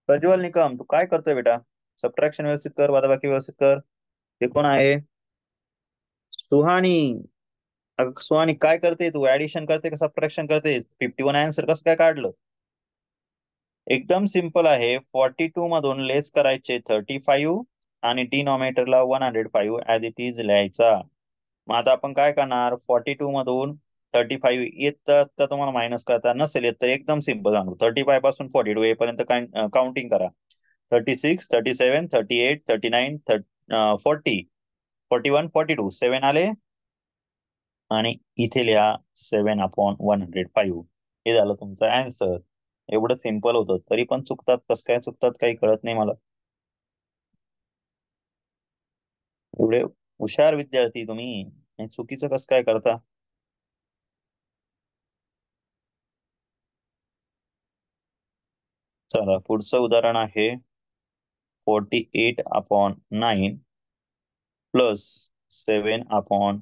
प्रज्वल निकम, तू काय करतोय बेटा? सबट्रॅक्शन व्यवस्थित कर, वजाबाकी व्यवस्थित कर. हे कोण आहे? सुहानी. अगं सुहानी, काय करते तू? ऍडिशन करते का सबट्रॅक्शन करते? 51 आन्सर कसं काय काढलं? एकदम सिंपल आहे. 42 मधून लेस करायचे 35 आणि डिनॉमिनेटरला 105 ऍज इट इज लिहायचा. मग आता आपण काय करणार? 42 मधून 35 येतात का तुम्हाला मायनस करता? नसेल येत तर एकदम सिंपल सांगू, 35 पासून 42 येईपर्यंत काउंटिंग करा. 36, 37, 38, 39, 40, 41, 42, 7 आले आणि इथे लिहा 7/105. हे झालं तुमचं आन्सर. एवढं सिंपल होतं तरी पण चुकतात. कसं काय चुकतात काही कळत नाही मला. एवढे हुशार विद्यार्थी तुम्ही, चुकीचं कसं काय करता? चला पुढचं उदाहरण आहे 48/9 प्लस 7/9.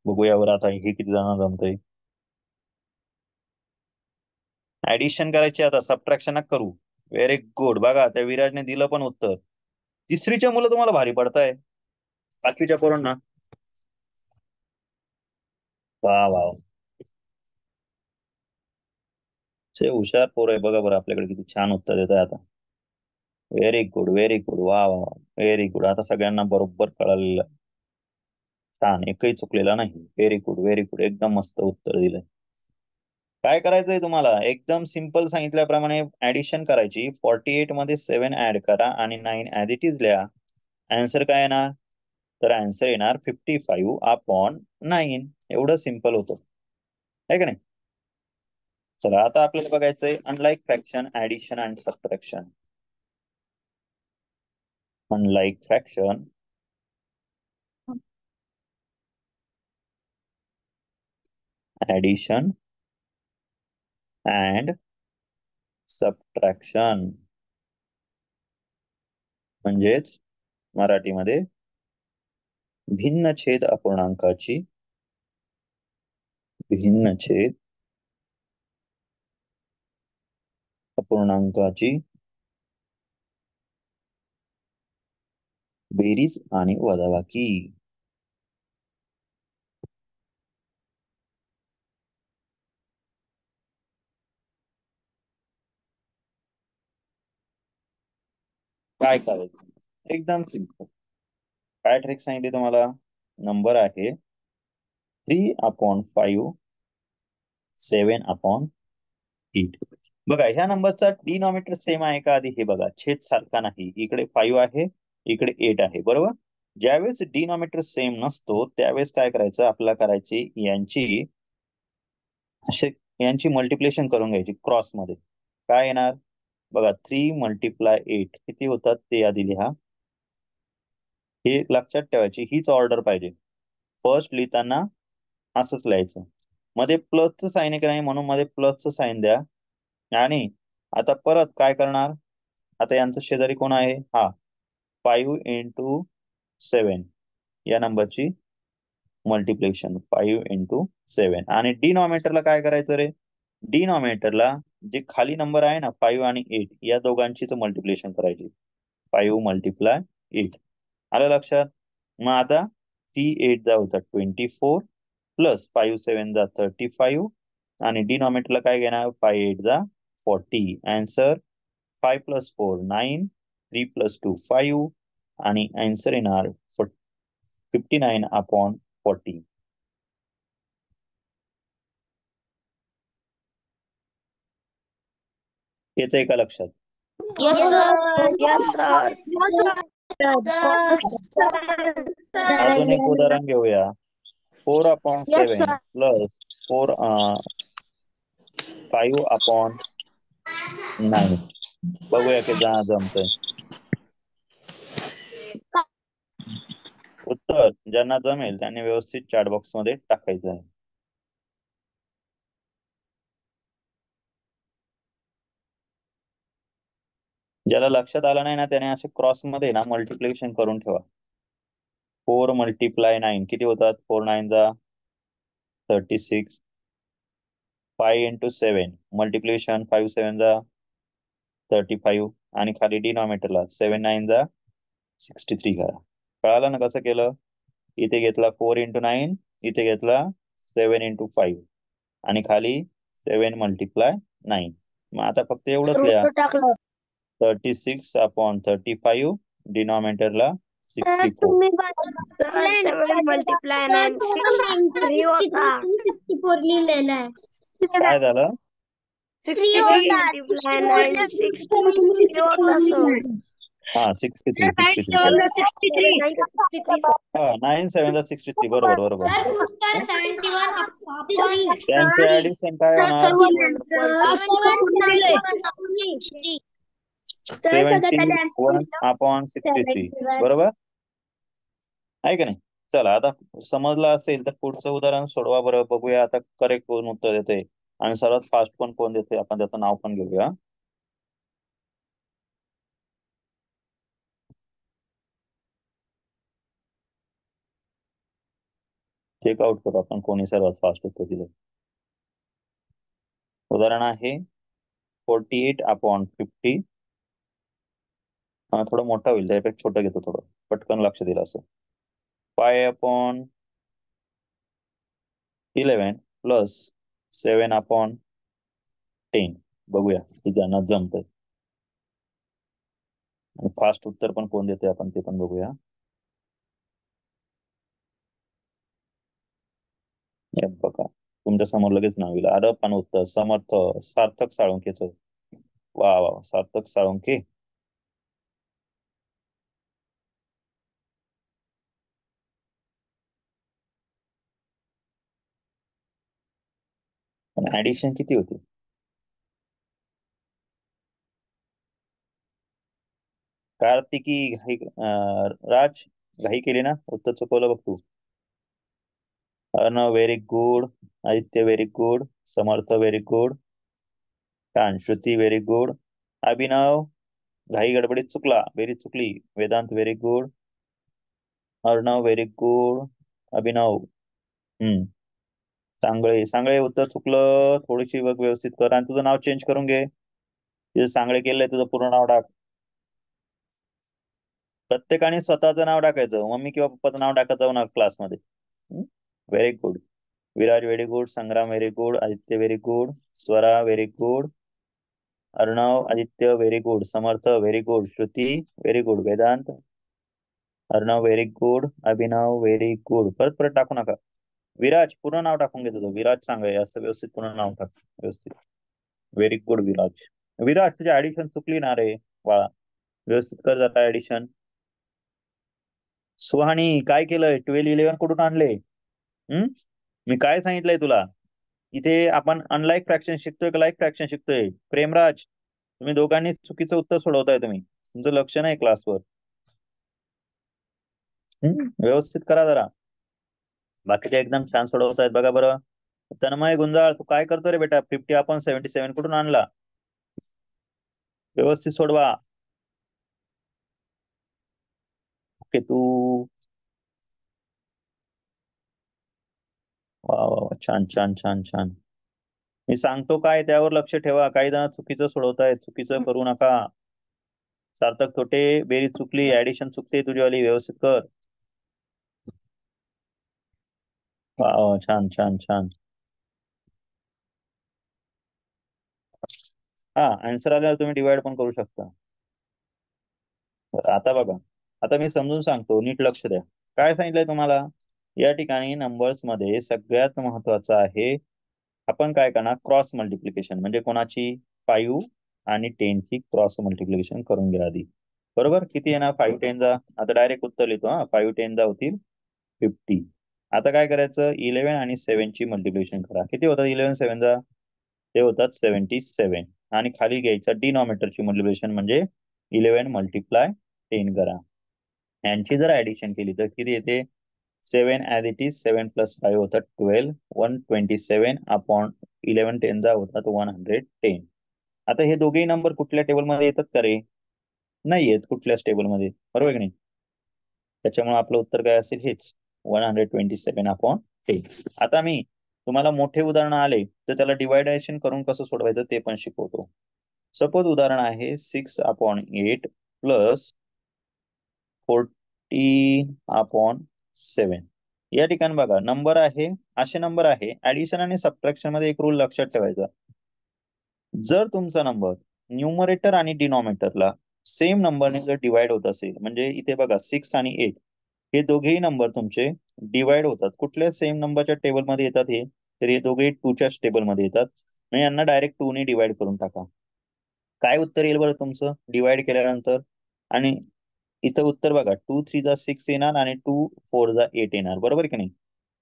बघूया बरं आता हे किती जणांना जमतंय. ऍडिशन करायची आता, सबट्रॅक्शन करू. Very good. बघा त्या विराजने दिलं पण उत्तर. तिसरीच्या मुलं तुम्हाला भारी पडताय. 5वीच्या पोरांना वा वा, हुशार पोर आहे बघा बरं, आपल्याकडे किती छान उत्तर देत आहे आता. व्हेरी गुड, व्हेरी गुड, वा वा, व्हेरी गुड. आता सगळ्यांना बरोबर कळालेलं, छान, एकही चुकलेला नाही. व्हेरी गुड, व्हेरी गुड, एकदम मस्त उत्तर दिलंय. काय करायचंय तुम्हाला, एकदम सिंपल सांगितल्याप्रमाणे ऍडिशन करायची. 48 मध्ये 7 ऍड करा आणि 9 ऍज इट इज लिहा. आन्सर काय येणार, तर आन्सर येणार 55/9. एवढं सिंपल होतं, आहे का नाही. चला आता आपल्याला बघायचंय unlike fraction, addition and subtraction. Unlike fraction, addition and subtraction, म्हणजेच मराठीमध्ये भिन्नछेद अपूर्णांकाची बेरीज आणि वजाबाकी. काय करायचं, एकदम सिंपल. काय ट्रिक सांगितली तुम्हाला, नंबर आहे 3/5 7/8. बघा ह्या नंबरचा डिनॉमिनेटर सेम आहे का आधी हे बघा, छेद सारखा नाही. इकडे 5 आहे, इकडे 8 आहे, बरोबर. ज्यावेळेस डिनॉमिनेटर सेम नसतो त्यावेळेस काय करायचं, आपल्याला करायची यांची मल्टिप्लिकेशन करून घ्यायची क्रॉस मध्ये. काय येणार बघा, 3 × 8 किती होतात ते आधी लिहा. हे लक्षात ठेवायची, हीच ऑर्डर पाहिजे. फर्स्ट लिहिताना असंच लिहायचं, मध्ये प्लसचं साईन आहे की नाही म्हणून मध्ये प्लसचं साईन द्या. आणि आता परत काय करणार, आता यांचं शेजारी कोण आहे, हा 5 × 7 या नंबरची मल्टिप्लिकेशन 5 × 7. आणि डिनॉमिनेटरला काय करायचं रे, डिनॉमिनेटरला जे खाली नंबर आहे ना 5 आणि 8 या दोघांचीच मल्टिप्लिकेशन करायची. 5 × 8 आलं लक्षात. मग आता 3 8 जा होता 24 प्लस 5 7 जा 35 आणि डिनॉमिनेटरला काय घेणार, 5 8 जा 40. आन्सर 5 + 4 9, 3 + 2 5 आणि आन्सर येणार 59/40. येतंय का लक्षात. Yes sir. Yes sir. अजून एक उदाहरण घेऊया. 4/7 Yes, sir. प्लस 5/9. बघूया की जमतंय. उत्तर ज्यांना जमेल त्यांनी व्यवस्थित चॅट बॉक्स मध्ये टाकायचं आहे. ज्याला लक्षात आलं नाही ना त्याने असे क्रॉस मध्ये ना मल्टिप्लिकेशन करून ठेवा. 4 × 9 किती होतात, 4 9 जा 36. 5 × 7 मल्टिप्लिकेशन 5 7 जा 35 आणि खाली डिनॉमिनेटरला 7 9 जा 63 करा. कळालं ना कसं केलं. इथे घेतला 4 × 9, इथे घेतला 7 × 5 आणि खाली 7 × 9. मग आता फक्त एवढंच लिहा, 36/35 डिनॉमिनेटरला 64. 7 multiply 9 3 होता. 64 लिहिलेलं आहे. काय झालं, 63 multiply 9 63 होता सर. हा 63 हा 9 7 जा 63 बरोबर बरोबर. सर उत्तर 71/60. त्यांचे ऍडिशन काय होणार, 71/63 बरोबर आहे का नाही. चला आता समजलं असेल तर पुढचं उदाहरण सोडवा बरं, बघूया आता करेक्ट कोण उत्तर देते आणि सर्वात फास्ट पण कोण देते, आपण त्याचं नाव पण घेऊया. चेकआउट करू आपण कोणी सर्वात फास्ट उत्तर दिलं. उदाहरण आहे 48/50. थोडं मोठा होईल त्यापेक्षा छोटं घेतो, थोडं पटकन लक्ष दिलं असं. 5/8 11 प्लस 7/10. बघूया हे ज्यांना जमतंय. आणि फास्ट उत्तर पण कोण देते आपण ते पण बघूया. हे बघा तुमच्या समोर लगेच नाव येईल. आरब उत्तर समर्थ सार्थक साळुंकेच. वा वा सार्थक साळुंके. पण ऍडिशन किती होते? कार्तिकी घाई राज घाई केली ना, उत्तर चुकवलं बघ तू. Arnav very good, Aditya very good, Samarth very good, छान, श्रुती व्हेरी गुड, अभिनव घाई गडबडीत चुकला, व्हेरी चुकली, Vedant very good, Arnav very good, Abhinav Sangle Sangle उत्तर चुकलं, थोडीशी बघ व्यवस्थित कर आणि तुझं नाव चेंज करून घे. तुझं सांगळे केलंय, तुझं पूर्ण नाव टाक. प्रत्येकाने स्वतःचं नाव टाकायचं, मम्मी किंवा पप्पाचं नाव टाकत जाऊ ना क्लासमध्ये. Very good. Viraj very good, Sangram very good, Aditya very good, Swara very good, Arnav Aditya very good, Samarth very good, Shruti very good, Vedant Arnav very good, Abhinav very good. परत परत टाकू नका. विराज पूर्ण नाव टाकून घे तुझं. विराज सांगाय असं व्यवस्थित पूर्ण नाव टाक व्यवस्थित. Very good Viraj. विराज तुझी ऍडिशन चुकली ना रे बाळा, व्यवस्थित कर जाता ऍडिशन. सुहानी काय केलंय? 12-11 कुठून आणले? मी काय सांगितलंय तुला? इथे आपण अनलाईक फ्रॅक्शन शिकतोय का लाईक फ्रॅक्शन शिकतोय? प्रेमराज तुम्ही दोघांनी चुकीचं उत्तर सोडवताय, तुम्ही तुमचं लक्ष नाही क्लासवर. व्यवस्थित करा जरा. बाकीचे एकदम छान सोडवतायत बघा बरं. तन्मय गुंजाळ तू काय करतो रे बेटा? 50/77 कुठून आणला? व्यवस्थित सोडवा. ओके तू वा वा छान छान छान छान. मी सांगतो काय त्यावर लक्ष ठेवा. काही जण चुकीचं सोडवतायत, चुकीचं करू नका. सार्थक थोटे बेरीज चुकली, ऍडिशन चुकते तुझीवाली, व्यवस्थित कर. वा छान छान छान. हा आन्सर आल्यावर तुम्ही डिवाइड पण करू शकता. आता बघा, आता मी समजून सांगतो, नीट लक्ष द्या. काय सांगितलंय तुम्हाला? या ठिकाणी नंबर्स मध्ये सगळ्यात महत्वाचं आहे आपण काय करणार, क्रॉस मल्टिप्लिकेशन. म्हणजे कोणाची? 5 आणि 10 ची क्रॉस मल्टिप्लिकेशन करून घ्या आधी. बरोबर. किती येणार? 5×10 जा. आता डायरेक्ट उत्तर लिहितो हा. 5×10 जा होतील 50. आता काय करायचं? 11 आणि 7 ची मल्टिप्लिकेशन करा. किती होतात 11 7 जा? ते होतात 77. आणि खाली घ्यायचं डिनॉमिनेटरची मल्टिप्लिकेशन म्हणजे 11 मल्टिप्लाय 10 करा. यांची जर ऍडिशन केली तर किती येते? 7 ऍज इट इज, 7 + 5 होतात 12, 127/11 10 जा होतात 110. आता हे दोघेही नंबर कुठल्या टेबलमध्ये येतात का रे? नाही येत कुठल्याच टेबलमध्ये, बरोबर की नाही? त्याच्यामुळे आपलं उत्तर काय असेल? हेच 127/10. आता मी तुम्हाला मोठे उदाहरण आले तर त्याला डिवायडेशन करून कसं सोडवायचं ते पण शिकवतो. सपोज उदाहरण आहे 6/8 प्लस 40/7. या ठिकाणी बघा नंबर आहे, असे नंबर आहे. ऍडिशन आणि सबट्रॅक्शन मध्ये एक रूल लक्षात ठेवायचा. जर तुमचा नंबर न्यूमरेटर आणि डिनॉमिनेटरला सेम नंबरने जर डिवाइड होत असेल, म्हणजे इथे बघा 6 आणि 8 हे दोघेही नंबर तुमचे डिवाइड होतात. कुठल्या सेम नंबरच्या टेबलमध्ये येतात हे? तर हे दोघेही 2च्याच टेबलमध्ये येतात. मग यांना डायरेक्ट 2 ने डिवाइड करून टाका. काय उत्तर येईल बरं तुमचं डिवाइड केल्यानंतर? आणि इथं उत्तर बघा, 2 3 जा 6 येणार आणि 2 4 जा 8 येणार, बरोबर की नाही?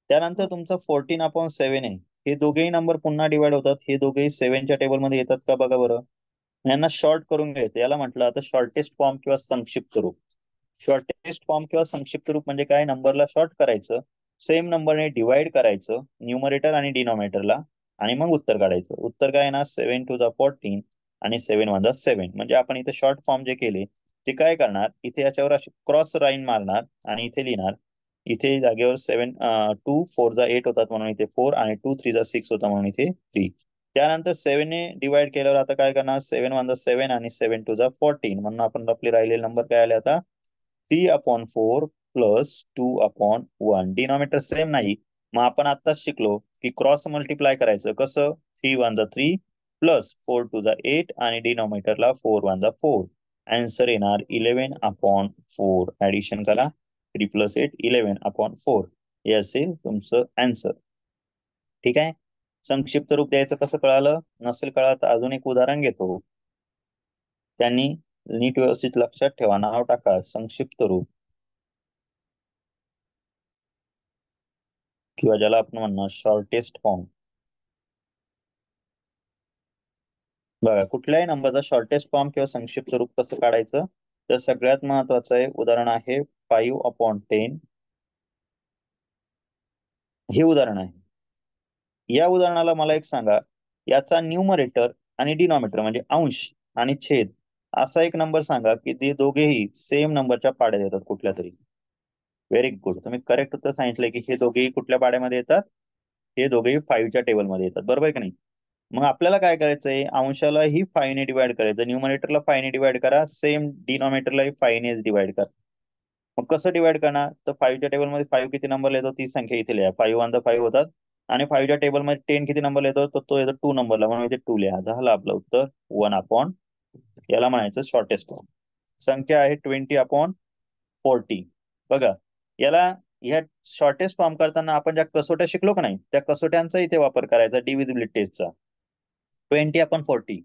त्यानंतर तुमचं 14/7 आहे. हे दोघेही नंबर पुन्हा डिवाइड होतात. हे दोघेही 7च्या टेबलमध्ये येतात का बघा बरं. यांना शॉर्ट करून घ्यायचं. याला म्हटलं आता शॉर्टेस्ट फॉर्म किंवा संक्षिप्त रूप. शॉर्टेस्ट फॉर्म किंवा संक्षिप्त रूप म्हणजे काय? नंबरला शॉर्ट करायचं, सेम नंबरने डिवाइड करायचं न्यूमरेटर आणि डिनॉमिनेटरला, आणि मग उत्तर काढायचं. उत्तर काय येणार? 7×2 = 14 आणि 7×1 = 7. म्हणजे आपण इथे शॉर्ट फॉर्म जे केले ते काय करणार, इथे याच्यावर अशी क्रॉस लाईन मारणार आणि इथे लिहिणार. इथे जागेवर 2 4 जा 8 होतात म्हणून इथे 4, आणि 2 3 जा 6 होता म्हणून इथे 3. त्यानंतर 7 ने डिवाइड केल्यावर आता काय करणार? 7×1 = 7 आणि 7×2 = 14. म्हणून आपण आपले राहिलेले नंबर काय आले आता? 3/4 + 2/1. डिनॉमिनेटर सेम नाही. मग आपण आताच शिकलो की क्रॉस मल्टिप्लाय करायचं कसं 3 1 3 प्लस 4 2 8 आणि डिनॉमिनेटरला 4 1 4. आन्सर येणार 11/4. ऍडिशन करा 3 + 8 11/4 हे असेल तुमचं आन्सर. ठीक आहे. संक्षिप्त रूप द्यायचं कसं कळालं नसेल कळालं तर अजून एक उदाहरण घेतो. त्यांनी नीट व्यवस्थित लक्षात ठेवा. नाव टाका संक्षिप्त रूप किंवा ज्याला आपण म्हणणार शॉर्टेस्ट फॉर्म. बघा कुठल्याही नंबरचा शॉर्टेस्ट फॉर्म किंवा संक्षिप्त रूप कसं काढायचं तर सगळ्यात महत्वाचं आहे उदाहरण आहे 5/10. हे उदाहरण आहे. या उदाहरणाला मला एक सांगा याचा न्यूमरेटर आणि डिनॉमिनेटर म्हणजे अंश आणि छेद असा एक नंबर सांगा की ते दोघेही सेम नंबरच्या पाड्यात येतात कुठल्या तरी. Very good. तुम्ही करेक्ट उत्तर सांगितलंय की हे दोघेही कुठल्या पाड्यामध्ये येतात हे दोघेही 5च्या टेबलमध्ये येतात. बरोबर आहे की नाही. मग आपल्याला काय करायचंय अंशालाही 5 ने डिवाइड करायचं न्यूमरेटरला 5 ने डिवाइड करा सेम डिनॉमिनेटरलाही 5 नेच डिवाइड करा. मग कसं डिवाइड करणार तर 5च्या टेबलमध्ये 5 किती नंबरला येतो ती संख्या इथे लिहा 5 1 5 होतात आणि 5च्या टेबलमध्ये 10 किती नंबरला येतो तर तो येतो 2 नंबरला म्हणून इथे 2 लिहा. झालं आपलं उत्तर 1/. याला म्हणायचं शॉर्टेस्ट फॉर्म. संख्या आहे 20/40. बघा याला ह्या शॉर्टेस्ट फॉर्म करताना आपण ज्या कसोट्या शिकलो का नाही त्या कसोट्यांचा इथे वापर करायचा डिव्हिजिबिलिटी टेस्टचा. 20/40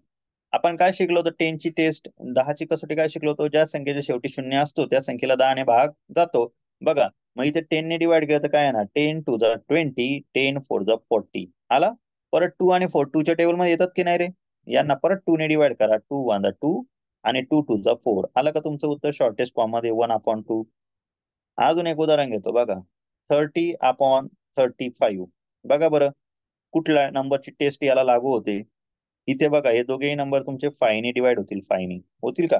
आपण काय शिकलो होतो 10 ची टेस्ट 10 ची कसोटी काय शिकलो होतो ज्या संख्येच्या शेवटी 0 असतो त्या संख्येला 10 ने भाग जातो. बघा मग इथे 10 ने डिवाइड केलं तर काय येणार 10 2 20 10 4 40 आला. परत 2 आणि 4 2 च्या टेबल मध्ये येतात की नाही रे यांना परत 2 ने डिवाइड करा 2 1 2 आणि 2 2 4 आलं का तुमचं उत्तर शॉर्टेस्ट फॉर्म मध्ये 1/2. अजून एक उदाहरण घेतो बघा 30/35. बघा बरं कुठल्या नंबरची टेस्ट याला लागू होते इथे बघा हे दोघेही नंबर तुमचे 5 ने डिवाइड होतील 5 ने होतील का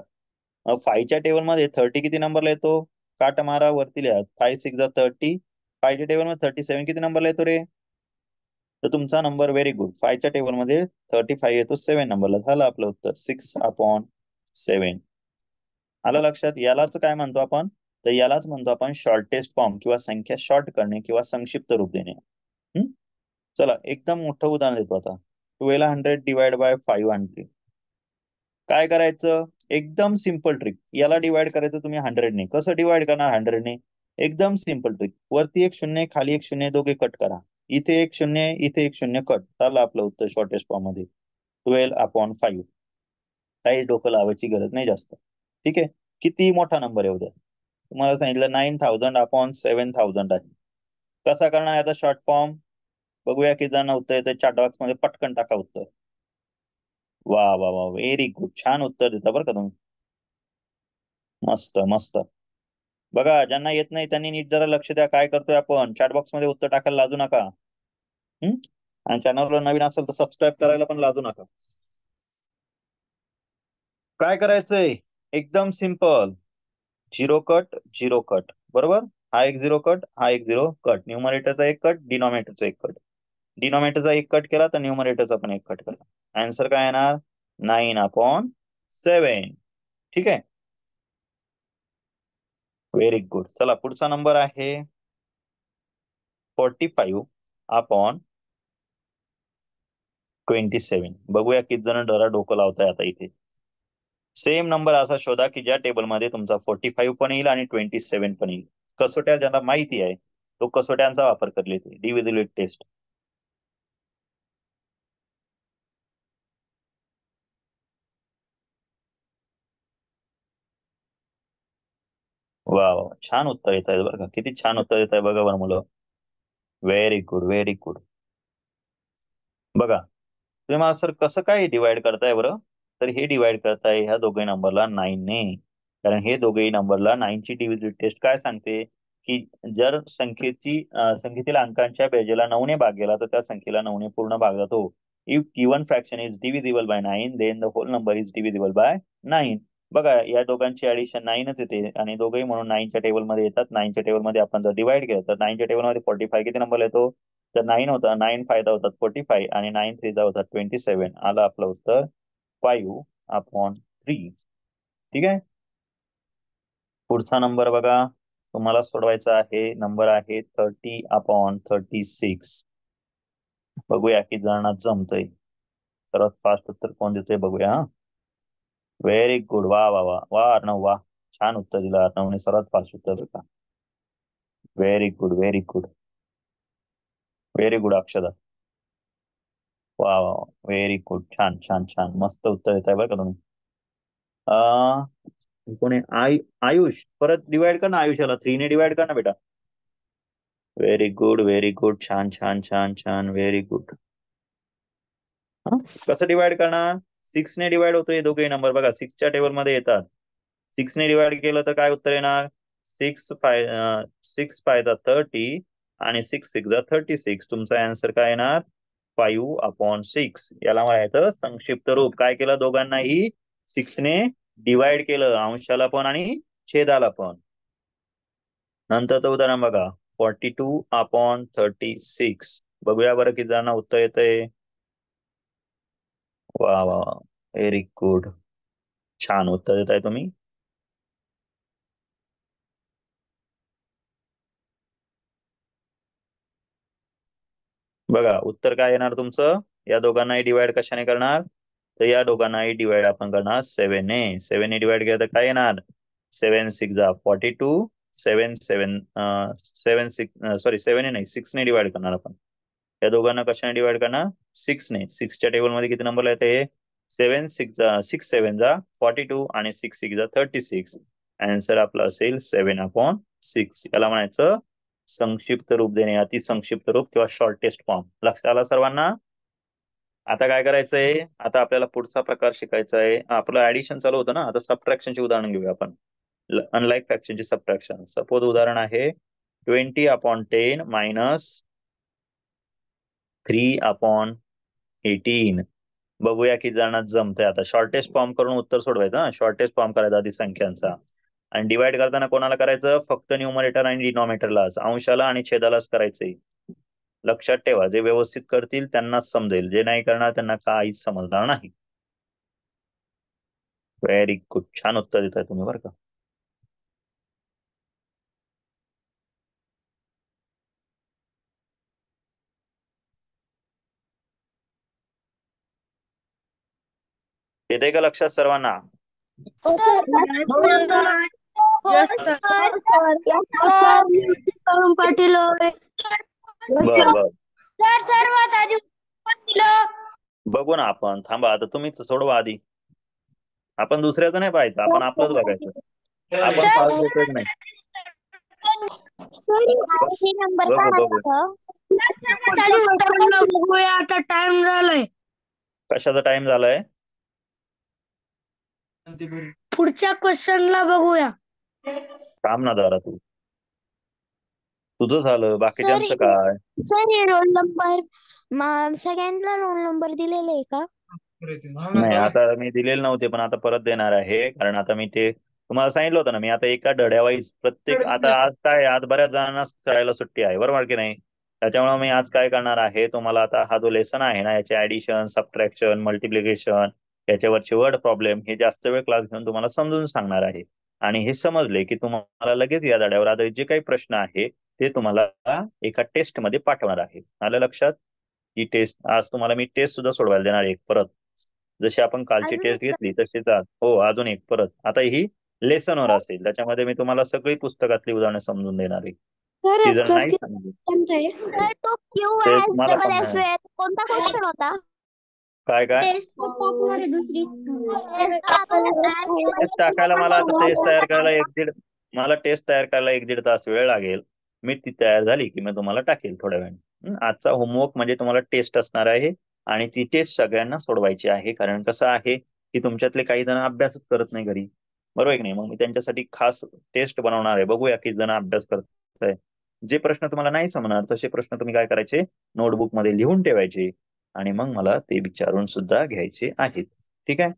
5च्या टेबल मध्ये 30 किती नंबरला येतो काट मारा वरती लिहा 5 6 30. 5च्या टेबल मध्ये 37 किती नंबरला येतो रे तर तुमचा नंबर व्हेरी गुड 5च्या टेबल मध्ये 35 येतो 7 नंबरला. झालं आपलं उत्तर 6/7. आलं लक्षात. यालाच काय म्हणतो आपण तर यालाच म्हणतो आपण शॉर्टेस्ट फॉर्म किंवा संख्या शॉर्ट करणे किंवा संक्षिप्त रूप देणे. चला एकदम मोठं उदाहरण देतो आता 1200 डिवाइड बाय 500. काय करायचं एकदम सिंपल ट्रिक. याला डिवाइड करायचं तुम्ही 100 ने. कसं डिवाइड करणार 100 ने एकदम सिंपल ट्रिक. वरती एक शून्य खाली एक शून्य दोघे कट करा. इथे एक शून्य इथे एक शून्य कट. झालं आपलं उत्तर शॉर्टेस्ट फॉर्म मध्ये 12/5. काही डोकं लावायची गरज नाही जास्त. ठीक आहे. किती मोठा नंबर आहे उद्या तुम्हाला सांगितलं 9000/7000 आहे. कसा करणार आता शॉर्ट फॉर्म बघूया किती जण उत्तर येतं चॅट बॉक्स मध्ये पटकन टाका उत्तर. वा वा वा व्हेरी गुड. छान उत्तर देता बरं का तुम्ही. मस्त मस्त. बघा ज्यांना येत नाही त्यांनी नीट जरा लक्ष द्या काय करतोय आपण चॅट बॉक्स मध्ये उत्तर टाकायला लाजू नका. आणि चॅनलवर नवीन असेल तर सबस्क्राईब करायला पण लाजू नका. काय करायचंय एकदम सिंपल 0 कट बरोबर. हा एक 0 कट हा एक 0 कट. न्यूमरेटरचा एक कट डिनॉमिनेटरचा एक कट. डिनॉमिनेटरचा एक कट केला तर न्यूमरेटरचा पण एक कट केला. आन्सर काय येणार 9/7. ठीक आहे. Very good. चला पुढचा नंबर आहे 45/27. बघूया किती जण जरा डोकं लावताय आता इथे. सेम नंबर असा शोधा की ज्या टेबलमध्ये तुमचा 45 पण येईल आणि 27 पण येईल. कसोट्या ज्यांना माहिती आहे तो कसोट्यांचा वापर करले डिव्हिजिबिलिटी टेस्ट. वा वा छान उत्तर येत आहे बरं का. किती छान उत्तर येत आहे बघा बरं मुलं. Very good very good. बघा तुम्ही मला सर कसं काय डिवाइड करताय बरं तर हे डिवाइड करताय ह्या दोघे नंबरला 9 ने. कारण हे दोघेही नंबरला 9 ची डिव्हिजिबिलिटी टेस्ट काय सांगते की जर संख्येतील अंकांच्या बेरजेला 9 ने भाग गेला तर त्या संख्येला 9 ने पूर्ण भाग जातो. If given fraction is divisible by 9 then the whole number is divisible by 9. बघा या दोघांची ऍडिशन 9च येते आणि दोघेही म्हणून 9च्या टेबलमध्ये येतात. 9च्या टेबलमध्ये आपण जर डिवाइड केलं तर 9च्या टेबलमध्ये 45 किती नंबर येतो तर 9 होता 9 फायदा होतात 45 आणि 9 3 होतात 27. आलं आपलं उत्तर 5/3. ठीक आहे. पुढचा नंबर बघा तुम्हाला सोडवायचा आहे नंबर आहे 30/36. बघूया किती जणांना जमतंय. सर्वात फास्ट उत्तर कोण देतोय बघूया. Very good. वा वा वा वा अर्णव, वा छान उत्तर दिलं अर्णवने. सर्वात फास्ट उत्तर दिलं. Very good, very good, very good अक्षदा. वा वा, व्हेरी गुड. छान छान छान, मस्त उत्तर देत आहे बरं का तुम्ही. कोणी आयुष, परत डिवाइड कर ना आयुष्याला, 3 ने डिवाइड कर ना बेटा. व्हेरी गुड, व्हेरी गुड, छान छान छान छान, व्हेरी गुड. कसं डिवाइड करणार? 6 ने डिवाइड होतोय दोघे नंबर बघा, 6च्या टेबल मध्ये येतात. 6 ने डिवाइड केलं तर काय उत्तर येणार? 6 फायदा 30 आणि 6 36. तुमचा आन्सर काय येणार? 5/6. याला म्हणायचं संक्षिप्त रूप. काय केलं? दोघांनाही 6 ने डिवाइड केलं, अंशाला पण आणि छेदाला पण. नंतरचं उदाहरण बघा, 42/36. बघूया बरं किती जणांना उत्तर येतंय. वा वा, व्हेरी गुड, छान उत्तर देताय तुम्ही. बघा उत्तर काय येणार तुमचं. या दोघांनाही डिवाइड कशाने करणार? तर या दोघांनाही डिवाइड आपण करणार 7 ने. 7 ने डिवाइड केलं तर काय येणार? 7 6 42. 7 ने नाही, 6 ने डिवाइड करणार आपण. या दोघांना कशाने डिवाइड करणार? 6 ने. 6च्या टेबल मध्ये किती नंबरला येते? 7 6 7 42 आणि 6 6 36. आन्सर आपला असेल 7/6. याला म्हणायचं संक्षिप्त रूप देणे, अति संक्षिप्त रूप किंवा शॉर्टेस्ट फॉर्म. लक्षात आला सर्वांना? आता काय करायचंय? आता आपल्याला पुढचा प्रकार शिकायचा आहे. आपलं ऍडिशन चालू होतं ना, आता सबट्रॅक्शनचे उदाहरण घेऊया आपण. Unlike फ्रॅक्शनचे subtraction. सपोज उदाहरण आहे 20/10 मायनस 3/18. बघूया किती जणांना जमतंय. आता शॉर्टेस्ट फॉर्म करून उत्तर सोडवायचं. शॉर्टेस्ट फॉर्म करायचा आधी संख्यांचा, आणि डिवाइड करताना कोणाला करायचं? फक्त न्यूमरेटर आणि डिनॉमिनेटरलाच, अंशाला आणि छेदालाच करायचंय. लक्षात ठेवा, जे व्यवस्थित करतील त्यांनाच समजेल, जे नाही करणार त्यांना काहीच समजणार नाही. व्हेरी गुड, छान उत्तर देताय तुम्ही बरं का. येते का लक्षात सर्वांना? पाटील. बर बर, सर सर्वात आधी कोण दिलं? बघू ना आपण. थांबा आता, तुम्हीच सोडवा आधी. आपण दुसऱ्याचं नाही पाहायचं, आपण आपलंच बघायचं. आपण फास्ट देतोय की नाही नंबर बघू बघू. बघूया, आता टाइम झालाय. कशाचा टाइम झालाय? पुढच्या क्वेश्चनला बघूया. थांब ना जरा, तुझं झालं, बाकीच्यांचं काय? सर हे रोल नंबर सगळ्यांना रोल नंबर दिलेले आहे का? नाही, आता मी दिलेले नव्हते, पण आता परत देणार आहे. कारण आता मी ते तुम्हाला सांगितलं होतं ना, मी आता एका धड्यावाईज प्रत्येक, आता आज काय, आज बऱ्याच जणांना शाळेला सुट्टी आहे, बरोबर की नाही? त्याच्यामुळे मी आज काय करणार आहे, तुम्हाला आता हा जो लेसन आहे ना, याचे ऍडिशन, सबट्रॅक्शन, मल्टिप्लिकेशन, याच्यावरचे वर्ड प्रॉब्लेम, हे जास्त वेळ क्लास घेऊन तुम्हाला समजून सांगणार आहे. आणि हे समजले की तुम्हाला लगेच या धड्यावर आधारित जे काही प्रश्न आहे ते तुम्हाला एका टेस्ट मध्ये पाठवणार आहे. आलं लक्षात? ही टेस्ट आज तुम्हाला मी टेस्ट सुद्धा सोडवायला देणार एक परत. जशी आपण कालची टेस्ट घेतली तशीच आज, हो अजून एक परत. आता ही लेसनवर असेल, त्याच्यामध्ये मी तुम्हाला सगळी पुस्तकातली उदाहरणं समजून देणार आहे. ती जर नाही समजली ते तुम्हाला पण नाही. कोणता क्वेश्चन होता? काय काय टेस्ट टाकणार आहे दुसरी. टेस्ट टाकायला मला आता टेस्ट तयार करायला मला टेस्ट तयार करायला 1-1.5 तास वेळ लागेल. मी ती तयार झाली की मी तुम्हाला टाकेल थोड्या वेळाने. आजचा होमवर्क म्हणजे तुम्हाला टेस्ट असणार आहे, आणि ती टेस्ट सगळ्यांना सोडवायची आहे. कारण कसं आहे की तुमच्यातले काही जण अभ्यासच करत नाही घरी, बरोबर की नाही? मग मी त्यांच्यासाठी खास टेस्ट बनवणार आहे. बघूया किती जण अभ्यास करताय. जे प्रश्न तुम्हाला नाही समजणार तसे प्रश्न तुम्ही काय करायचे, नोटबुक मध्ये लिहून ठेवायचे, आणि मग मला ते विचारून सुद्धा घ्यायचे आहेत. ठीक आहे?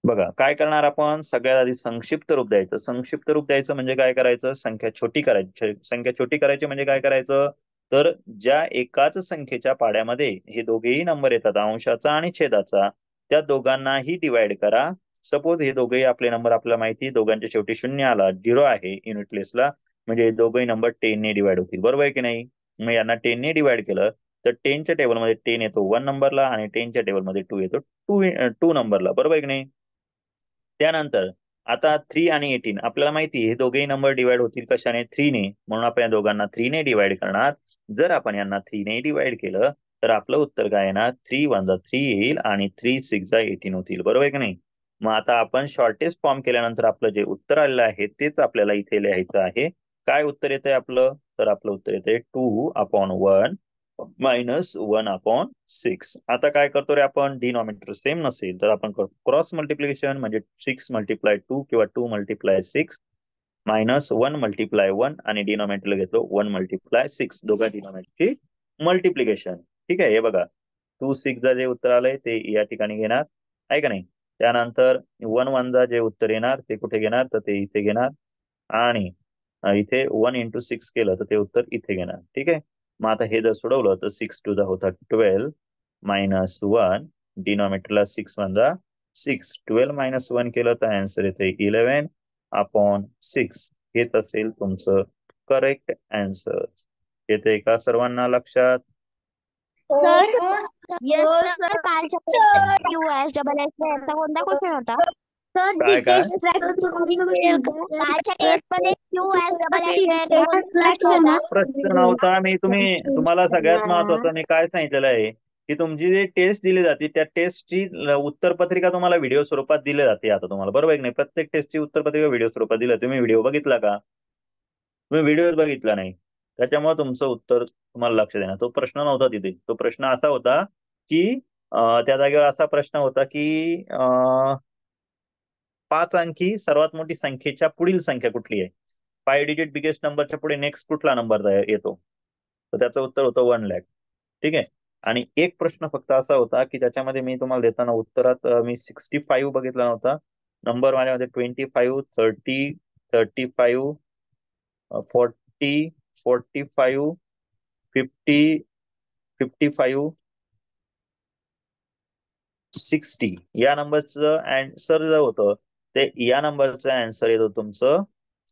बघा काय करणार आपण, सगळ्यात आधी संक्षिप्त रूप द्यायचं. संक्षिप्त रूप द्यायचं म्हणजे काय करायचं, संख्या छोटी करायची. संख्या छोटी करायची म्हणजे काय करायचं, तर ज्या एकाच संख्येच्या पाड्यामध्ये हे दोघेही नंबर येतात, अंशाचा आणि छेदाचा, त्या दोघांनाही डिवाइड करा. सपोज हे दोघेही आपले नंबर, आपल्याला माहिती दोघांच्या शेवटी 0 आला, 0 आहे युनिट प्लेसला, म्हणजे दोघेही नंबर 10 ने डिवाइड होतील, बरोबर आहे की नाही? मग यांना 10 ने डिवाइड केलं तर 10च्या टेबलमध्ये 10 येतो 1 नंबरला आणि 10च्या टेबलमध्ये 2 येतो 2 नंबरला, बरोबर आहे की नाही? त्यानंतर आता 3 आणि 18 आपल्याला माहिती आहे हे दोघेही नंबर डिवाइड होतील कशाने? 3 ने, म्हणून आपण या दोघांना 3 ने डिवाइड करणार. जर आपण यांना 3 ने डिवाइड केलं तर आपलं उत्तर काय येणार? 3 1 जा 3 येईल आणि 3 6 जा 18 होतील, बरोबर आहे की नाही? मग आता आपण शॉर्टेस्ट फॉर्म केल्यानंतर आपलं जे उत्तर आलेलं आहे तेच आपल्याला इथे लिहायचं आहे. काय उत्तर येतंय आपलं? तर आपलं उत्तर येतंय 2/1 -1/6. आता काय करतो रे आपण? डिनॉमिनेटर सेम नसेल तर आपण करतो क्रॉस मल्टिप्लिकेशन, म्हणजे 6 × 2 किंवा 2 × 6 -1 × 1 आणि डिनॉमिनेटरला घेतो 1 × 6, दोघा डिनॉमिनेटरची मल्टिप्लिकेशन. ठीक आहे, हे बघा 2 6 जा जे उत्तर आलंय ते या ठिकाणी घेणार आहे का नाही? त्यानंतर 1 1 जा जे उत्तर येणार ते कुठे घेणार? तर ते इथे घेणार आणि इथे 1 × 6 केलं तर ते उत्तर इथे घेणार. ठीक आहे, मग आता हे जर सोडवलं तर 6 2 जा होता 12 -1, डिनॉमिनेटरला 6 1 जा 6, 12 - 1 केलं तर आन्सर येते 11/6. हेच असेल तुमचं करेक्ट आन्सर. येते का सर्वांना लक्षात? सर येस सर, कालच्या QSSS याचा कोणता क्वेश्चन होता? सर काय काय कालच्या टेस्ट मध्ये QSSS होता. प्रश्न नव्हता. तुम्हाला सगळ्यात महत्वाचं मी काय सांगितलेलं आहे की तुमची जी टेस्ट दिली जाते त्या टेस्टची उत्तरपत्रिका तुम्हाला व्हिडिओ स्वरूपात दिली जाते. आता तुम्हाला बरोबर आहे की नाही? प्रत्येक टेस्टची उत्तरपत्रिका व्हिडिओ स्वरूपात दिली. तुम्ही व्हिडिओ बघितला का? तुम्ही व्हिडिओ बघितला नाही, त्याच्यामुळे तुमचं उत्तर तुम्हाला लक्ष देणार. तो प्रश्न नव्हता तिथे. तो प्रश्न असा होता की त्या जागेवर असा प्रश्न होता की 5 अंकी सर्वात मोठी संख्येच्या पुढील संख्या कुठली आहे? 5 डिजिट बिगेस्ट नंबरच्या पुढे नेक्स्ट कुठला नंबर येतो? तर त्याचं उत्तर होतं 1 लाख. ठीक आहे, आणि एक प्रश्न फक्त असा होता की त्याच्यामध्ये मी तुम्हाला देताना उत्तरात मी 65 बघितला नव्हता. नंबर माझ्यामध्ये 25 30 35 40 45 50 55 60 या नंबरचं आन्सर जर होतं ते या नंबरचं आन्सर येतो तुमचं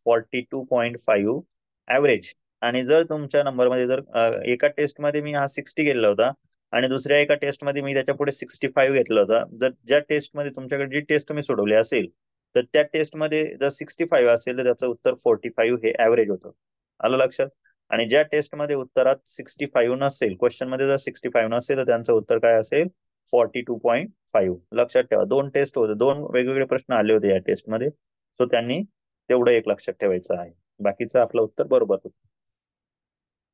42.5 ऍव्हरेज. आणि जर तुमच्या नंबरमध्ये जर एका टेस्टमध्ये मी हा 60 गेलेला होता आणि दुसऱ्या एका टेस्टमध्ये मी त्याच्या पुढे 65 घेतला होता, जर ज्या टेस्टमध्ये तुमच्याकडे जी टेस्ट तुम्ही सोडवली असेल तर त्या टेस्टमध्ये जर 65 असेल तर त्याचं उत्तर 45 हे ऍव्हरेज होतं. आलं लक्षात? आणि ज्या टेस्टमध्ये उत्तरात 65 नसेल, क्वेश्चन मध्ये जर 65 नसेल तर त्यांचं उत्तर काय असेल? 42.5. लक्षात ठेवा, 2 टेस्ट होते, 2 वेगवेगळे प्रश्न आले होते या टेस्टमध्ये. सो त्यांनी तेवढं एक लक्षात ठेवायचं आहे. बाकीचं आपलं उत्तर बरोबर होतं.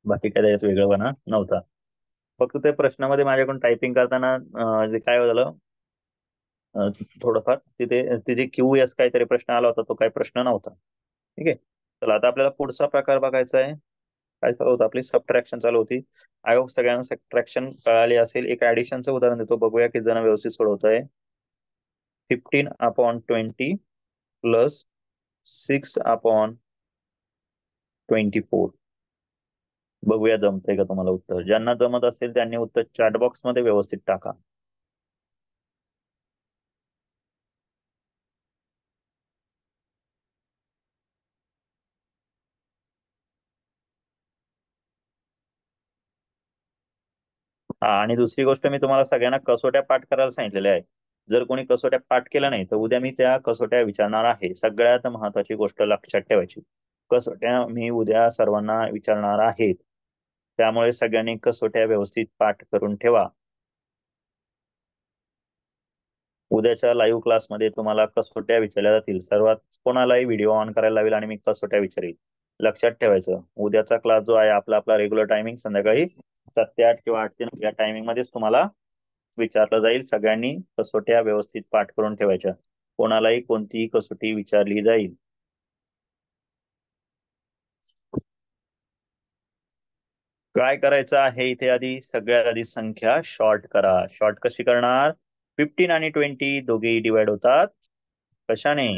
बाकी काय त्याच्यात वेगळंपणा नव्हता. फक्त त्या प्रश्नामध्ये माझ्याकडून टायपिंग करताना जे काय झालं थोडंफार तिथे QS काहीतरी प्रश्न आला होता, तो काही प्रश्न नव्हता. ठीक आहे, चला आता आपल्याला पुढचा प्रकार बघायचा आहे. काय चालू होतं? आपली सबट्रॅक्शन चालू होती. आय होप सगळ्यांना सबट्रॅक्शन कळाली असेल. एक ऍडिशनचं उदाहरण देतो, बघूया किती जण व्यवस्थित सोडवत आहे. 15/20 प्लस 6/24. बघूया जमतंय का तुम्हाला उत्तर. ज्यांना जमत असेल त्यांनी उत्तर चॅट बॉक्स मध्ये व्यवस्थित टाका. हा, आणि दुसरी गोष्ट मी तुम्हाला सगळ्यांना कसोट्या पाठ करायला सांगितलेल्या आहे. जर कोणी कसोट्या पाठ केल्या नाही तर उद्या मी त्या कसोट्या विचारणार आहे. सगळ्यात महत्वाची गोष्ट लक्षात ठेवायची, कसोट्या मी उद्या सर्वांना विचारणार आहेत. त्यामुळे सगळ्यांनी कसोट्या व्यवस्थित पाठ करून ठेवा. उद्याच्या लाईव्ह क्लासमध्ये तुम्हाला कसोट्या विचारल्या जातील. सर्वात कोणालाही व्हिडिओ ऑन करायला लावेल आणि मी कसोट्या विचारेल. लक्षात ठेवायचं, उद्याचा क्लास जो आहे आपला रेग्युलर टायमिंग संध्याकाळी 7 ते 8 किंवा 8 ते 9 या टायमिंग मध्येच तुम्हाला विचारलं जाईल. सगळ्यांनी कसोट्या व्यवस्थित पाठ करून ठेवायच्या. कोणालाही कोणतीही कसोटी विचारली जाईल. काय करायचं आहे इथे? आधी सगळ्यात आधी संख्या शॉर्ट करा. शॉर्ट कशी करणार? 15 आणि 20 दोघेही डिवाइड होतात कशाने?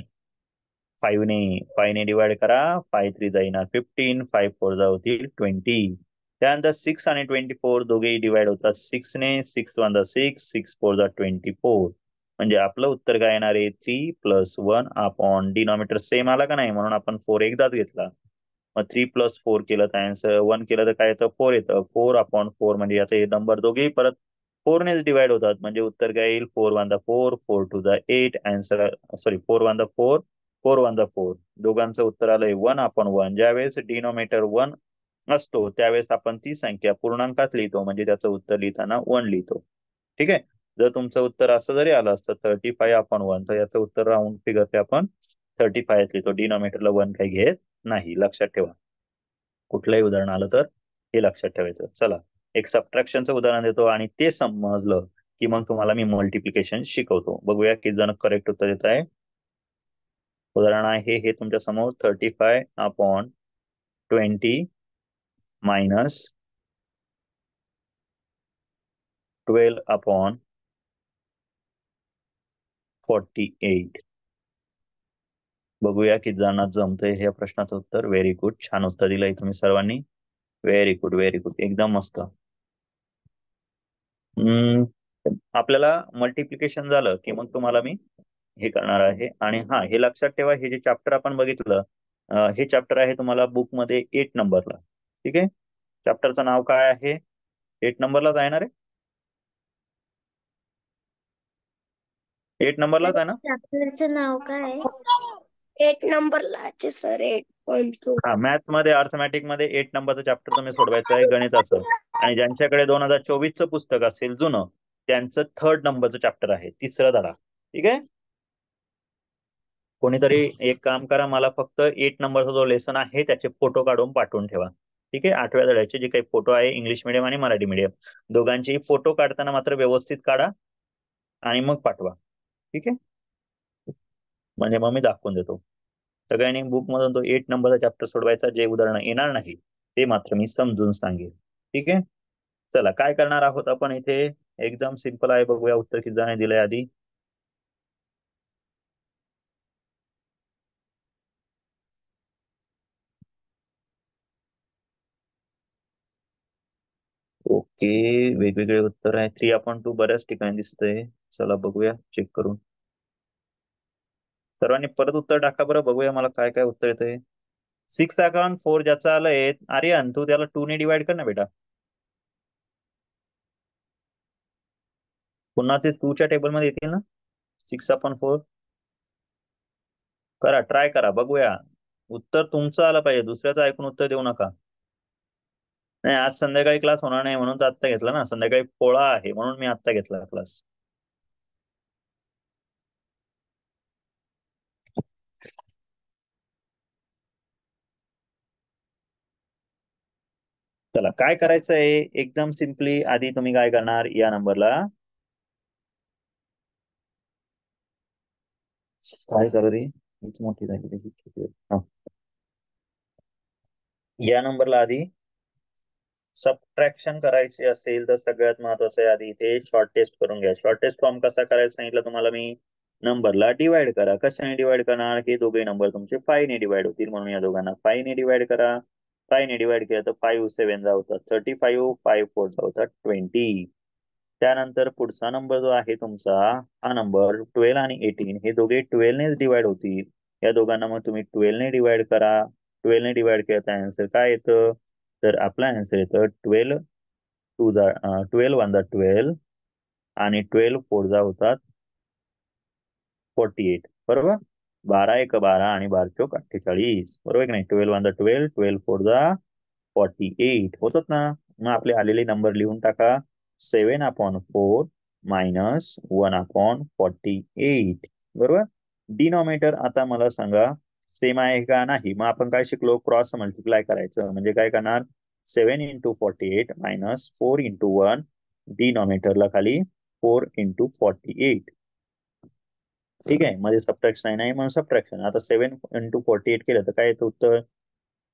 5 ने. 5 ने डिवाइड करा. 5 3 जा येणार 15, 5 4 जा होतील 20. त्यानंतर 6 आणि 24 दोघेही डिवाइड होतात 6 ने. 6 1 जा 6, 6 4 जा 24. म्हणजे आपलं उत्तर काय येणार आहे? 3 + 1 अपॉन डिनॉमिनेटर सेम आला का नाही, म्हणून आपण 4 एकदाच घेतला. मग 3+4 केलं तर आन्सर 1 केलं तर काय येतं 4 येतं. 4/4 म्हणजे आता हे नंबर दोघेही परत 4 नेच डिवाइड होतात म्हणजे उत्तर काय येईल 4 1 4 4 2 8 आन्सर सॉरी 4 1 4 4 1 4 दोघांचं उत्तर आलंय 1/1. ज्यावेळेस डिनॉमिनेटर 1 असतो त्यावेळेस आपण ती संख्या पूर्णांकात लिहितो म्हणजे त्याचं उत्तर लिहिताना 1 लिहितो. ठीक आहे. जर तुमचं उत्तर असं जरी आलं असतं 35/1 तर याचं उत्तर राऊंड फिगर ते आपण 35 लिहितो. डिनॉमिनेटरला 1 काही घेत नाही. लक्षात ठेवा. कुठलंही उदाहरण आलं तर हे लक्षात ठेवायचं. चला एक सबट्रॅक्शनचं उदाहरण देतो आणि ते समजलं की मग तुम्हाला मी मल्टिप्लिकेशन शिकवतो. बघूया किती जण करेक्ट उत्तर देत आहे. उदाहरण आहे हे तुमच्या समोर 35/20 मायनस 12/48. बघूया किती जणांना जमतंय ह्या प्रश्नाचं उत्तर. Very good. छान उत्तर दिलंय तुम्ही सर्वांनी. व्हेरी गुड व्हेरी गुड एकदम मस्त. आपल्याला मल्टिप्लिकेशन झालं की मग तुम्हाला मी हे करणार आहे. आणि हा हे लक्षात ठेवा हे जे चॅप्टर आपण बघितलं हे चॅप्टर आहे तुम्हाला बुक मध्ये 8 नंबरला. ठीक आहे. चॅप्टरचं नाव काय आहे 8 नंबरलाच आहे ना रे 8 नंबरलाच आहे ना. चॅप्टरचं नाव काय? 8 नंबरला सर 8.2. हा मॅथ मध्ये अर्थमॅटिक मध्ये 8 नंबरचं चॅप्टर तुम्ही सोडवायचं आहे गणिताचं. आणि ज्यांच्याकडे 2024चं पुस्तक असेल जुनं त्यांचं 3rd नंबरचं चॅप्टर आहे 3रा धडा. ठीक आहे. कोणीतरी एक काम करा मला फक्त 8 नंबरचा जो लेसन आहे त्याचे फोटो काढून पाठवून ठेवा. ठीक आहे. 8व्या धड्याचे जे काही फोटो आहे इंग्लिश मिडियम आणि मराठी मिडियम दोघांची फोटो काढताना मात्र व्यवस्थित काढा आणि मग पाठवा. ठीक आहे. म्हणजे मग मी दाखवून देतो. सगळ्यांनी बुक मधून तो 8 नंबरचा चॅप्टर सोडवायचा. जे उदाहरण येणार नाही ते मात्र मी समजून सांगेन. ठीक आहे. चला काय करणार आहोत आपण इथे एकदम सिंपल आहे. बघूया उत्तर किती जणांनी दिलंय आधी. ओके वेगवेगळे उत्तर आहे. 3/2 बऱ्याच ठिकाणी दिसतंय. चला बघूया चेक करून. सर्वांनी परत उत्तर टाका बरं बघूया मला काय काय उत्तर येतंय. 6/4 ज्याचं आलंय आर्यन तू त्याला 2 ने डिवाइड कर ना बेटा. पुन्हा ते 2च्या टेबलमध्ये येतील ना 6/4 करा ट्राय करा बघूया. उत्तर तुमचं आलं पाहिजे दुसऱ्याचं ऐकून उत्तर देऊ नका. नाही आज संध्याकाळी क्लास होणार नाही म्हणून तर आत्ता घेतला ना. संध्याकाळी पोळा आहे म्हणून मी आत्ता घेतला क्लास. चला काय करायचं आहे एकदम सिम्पली आधी तुम्ही काय करणार या नंबरला काय करू रे हीच मोठी झाली. या नंबरला आधी सबट्रॅक्शन करायची असेल तर सगळ्यात महत्वाचं आहे आधी इथे शॉर्टेस्ट करून घ्या. शॉर्टेस्ट फॉर्म कसा करायचा सांगितलं तुम्हाला मी. नंबरला डिवाइड करा. कशाने डिवाइड करणार हे दोघे नंबर तुमचे 5 ने डिवाइड होतील म्हणून या दोघांना 5 ने डिवाइड करा. 5 ने डिवाइड केलं तर 5 7 होतात 35 5 4 होतात 20. त्यानंतर पुढचा नंबर जो आहे तुमचा हा नंबर 12 आणि 18 हे दोघे 12 नेच डिवाइड होतील. या दोघांना मग तुम्ही 12 ने डिवाइड करा. 12 ने डिवाइड केलं तर आन्सर काय येतं तर आपला आन्सर येतं 12 12 1 12 आणि 12 4 होतात 48 बरोबर. 12 1 12 आणि 12 चौक 48 बरोबर की नाही. 12 1 12 12 4 48 होतात ना. मग आपले आलेले नंबर लिहून टाका. 7/4 मायनस 1/48 बरोबर. डिनॉमिनेटर आता मला सांगा सेम आहे का नाही. मग आपण काय शिकलो क्रॉस मल्टिप्लाय करायचं म्हणजे काय करणार 7 × 48 मायनस 4 × 1 डिनॉमिनेटरला खाली 4 × 48. ठीक आहे. मध्ये सबट्रॅक्शन नाही म्हणून सबट्रॅक्शन. आता 7 × 48 केलं तर काय येतं उत्तर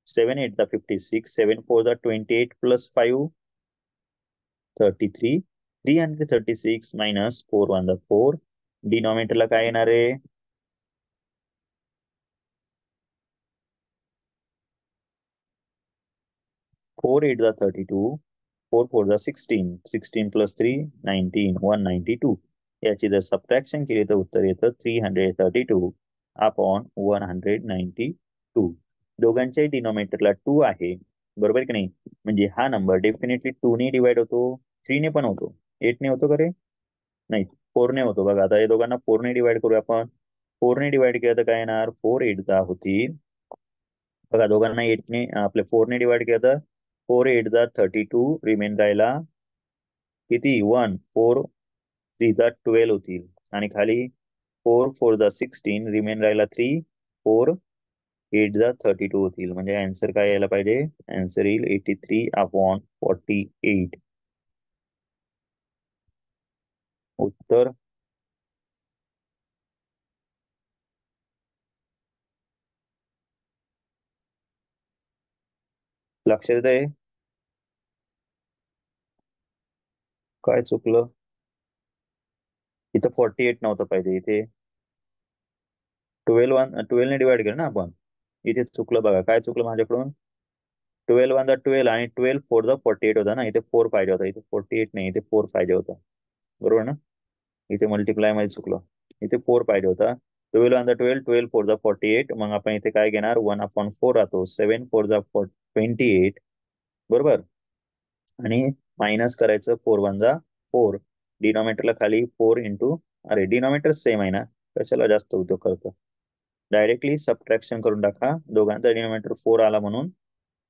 7 8 56 7 4 28 प्लस 5 33 336 मायनस 4 1 4 डिनॉमिनेटरला काय येणार आहे 4 8 32 4 4 16 16 प्लस 3 19 192. याची जर सबट्रॅक्शन केली तर उत्तर येतं 332/192. दोघांच्याही डिनॉमिनेटरला 2 आहे, बरोबर की नाही? म्हणजे हा नंबर डेफिनेटली 2 ने डिवाइड होतो, 3 ने पण होतो, 8 ने होतो का रे? नाही, 4 ने होतो. बघा आता या दोघांना 4 ने डिवाइड करूया आपण. 4 ने डिवाइड केलं तर काय येणार? 4 8 जा होतील. बघा दोघांना 8 ने आपल्या 4 ने डिवाइड केलं तर 4 8 जा 32, रिमेन राहिला किती? 1. 4 3 जा 12 होतील आणि खाली 4 4 जा 16, रिमेन राहिला 3. 4 8 जा 32 होतील. म्हणजे आन्सर काय यायला पाहिजे? आन्सर येईल 83/48. उत्तर लक्षात येत आहे? काय चुकलं? इथं 48 नव्हतं पाहिजे, इथे 12 ने डिवाइड केलं ना आपण. इथे चुकलं. बघा काय चुकलं माझ्याकडून. 12 1 12 आणि 12 4 48 होता ना, इथे 4 पाहिजे होता. इथे 48 नाही, इथे 4 पाहिजे होता, बरोबर ना? इथे मल्टिप्लाय मध्ये चुकलं, इथे 4 पाहिजे होता. 12 1 12 12 4 48. मग आपण इथे काय घेणार? 1/4 राहतो. 7 4 28, बरोबर. आणि मायनस करायचं 4 1 4. डिनॉमिनेटरला खाली 4 इंटू, अरे डिनॉमिनेटर सेम आहे ना, कशाला जास्त उद्योग करतो? डायरेक्टली सबट्रॅक्शन करून टाका. दोघांचा डिनॉमिनेटर 4 आला म्हणून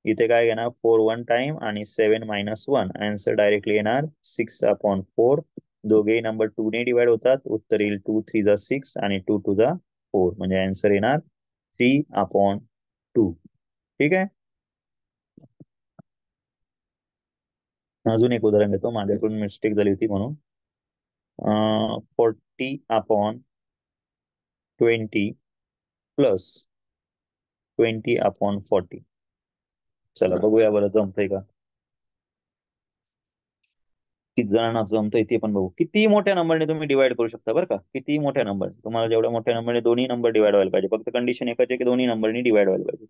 इथे काय घेणार? 4 1 टाइम आणि 7 -1. आन्सर डायरेक्टली येणार 6/4. दोघेही नंबर 2 ने डिवाइड होतात. उत्तर येईल 2 3 जा 6 आणि 2 2 जा 4. म्हणजे आन्सर येणार 3/2. ठीक आहे. अजून एक उदाहरण देतो, माझ्याकडून मिस्टेक झाली होती म्हणून. 40/20 प्लस 20/40. चला बघूया बरं जमतंय का, किती जणांना जमतंय ते पण बघू. किती मोठ्या नंबरने तुम्ही डिवाइड करू शकता बरं का. किती मोठ्या नंबर, तुम्हाला जेवढ्या मोठ्या नंबरने दोन्ही नंबर डिवाइड व्हायला पाहिजे. फक्त कंडिशन एकच आहे की दोन्ही नंबरनी डिवाइड व्हायला पाहिजे.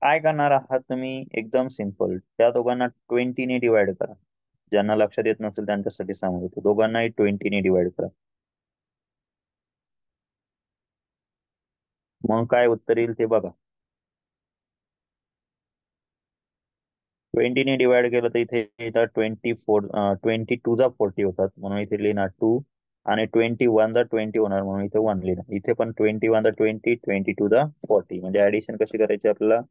काय करणार आहात तुम्ही? एकदम सिंपल. त्या दोघांना 20 ने डिवाइड करा. ज्यांना लक्षात येत नसेल त्यांच्यासाठी सांगतो, दोघांनाही 20 ने डिवाइड करा. मग काय उत्तर येईल ते बघा. 20 ने डिवाइड केलं तर इथे येतात 22 जा 40 होतात, म्हणून इथे लिहिणार 2. आणि 21 जा 20 होणार, म्हणून इथे 1 लिहिणार. इथे पण 21 जा 20, 22 जा 40. म्हणजे ऍडिशन कशी करायची आपल्याला?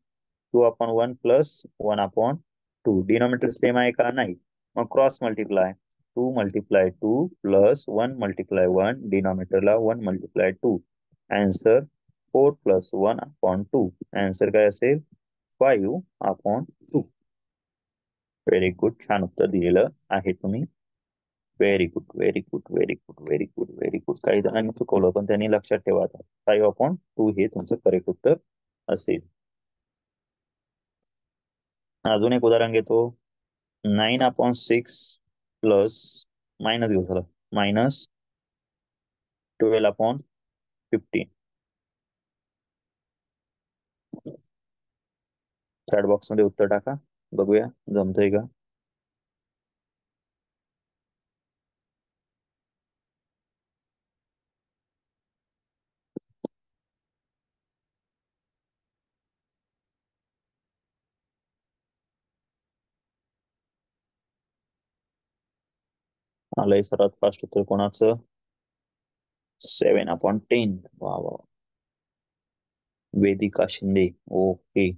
2/1 प्लस 1/2. डिनॉमिनेटर सेम आहे का? नाही. मग cross multiply. 2 × 2 plus 1 × 1. डिनॉमिनेटरला 1 × 2. Answer 4 + 1/2. Answer काय असेल? 5/2. Very good. छान उत्तर दिलेलं आहे तुम्ही. Very good, very good, very good, very good, very good. काही जणांनी चुकवलं, पण त्यांनी लक्षात ठेवा, 5/2 हे तुमचं करेक्ट उत्तर असेल. अजून एक उदाहरण घेतो. 9/6 प्लस मायनस घेऊ, चला, -12/15. चॅट बॉक्स मध्ये उत्तर टाका, बघूया जमतंय का. आलंय सर्वात फास्ट उत्तर कोणाचं? 7/10. वा वा. वेदिका शिंदे. ओके,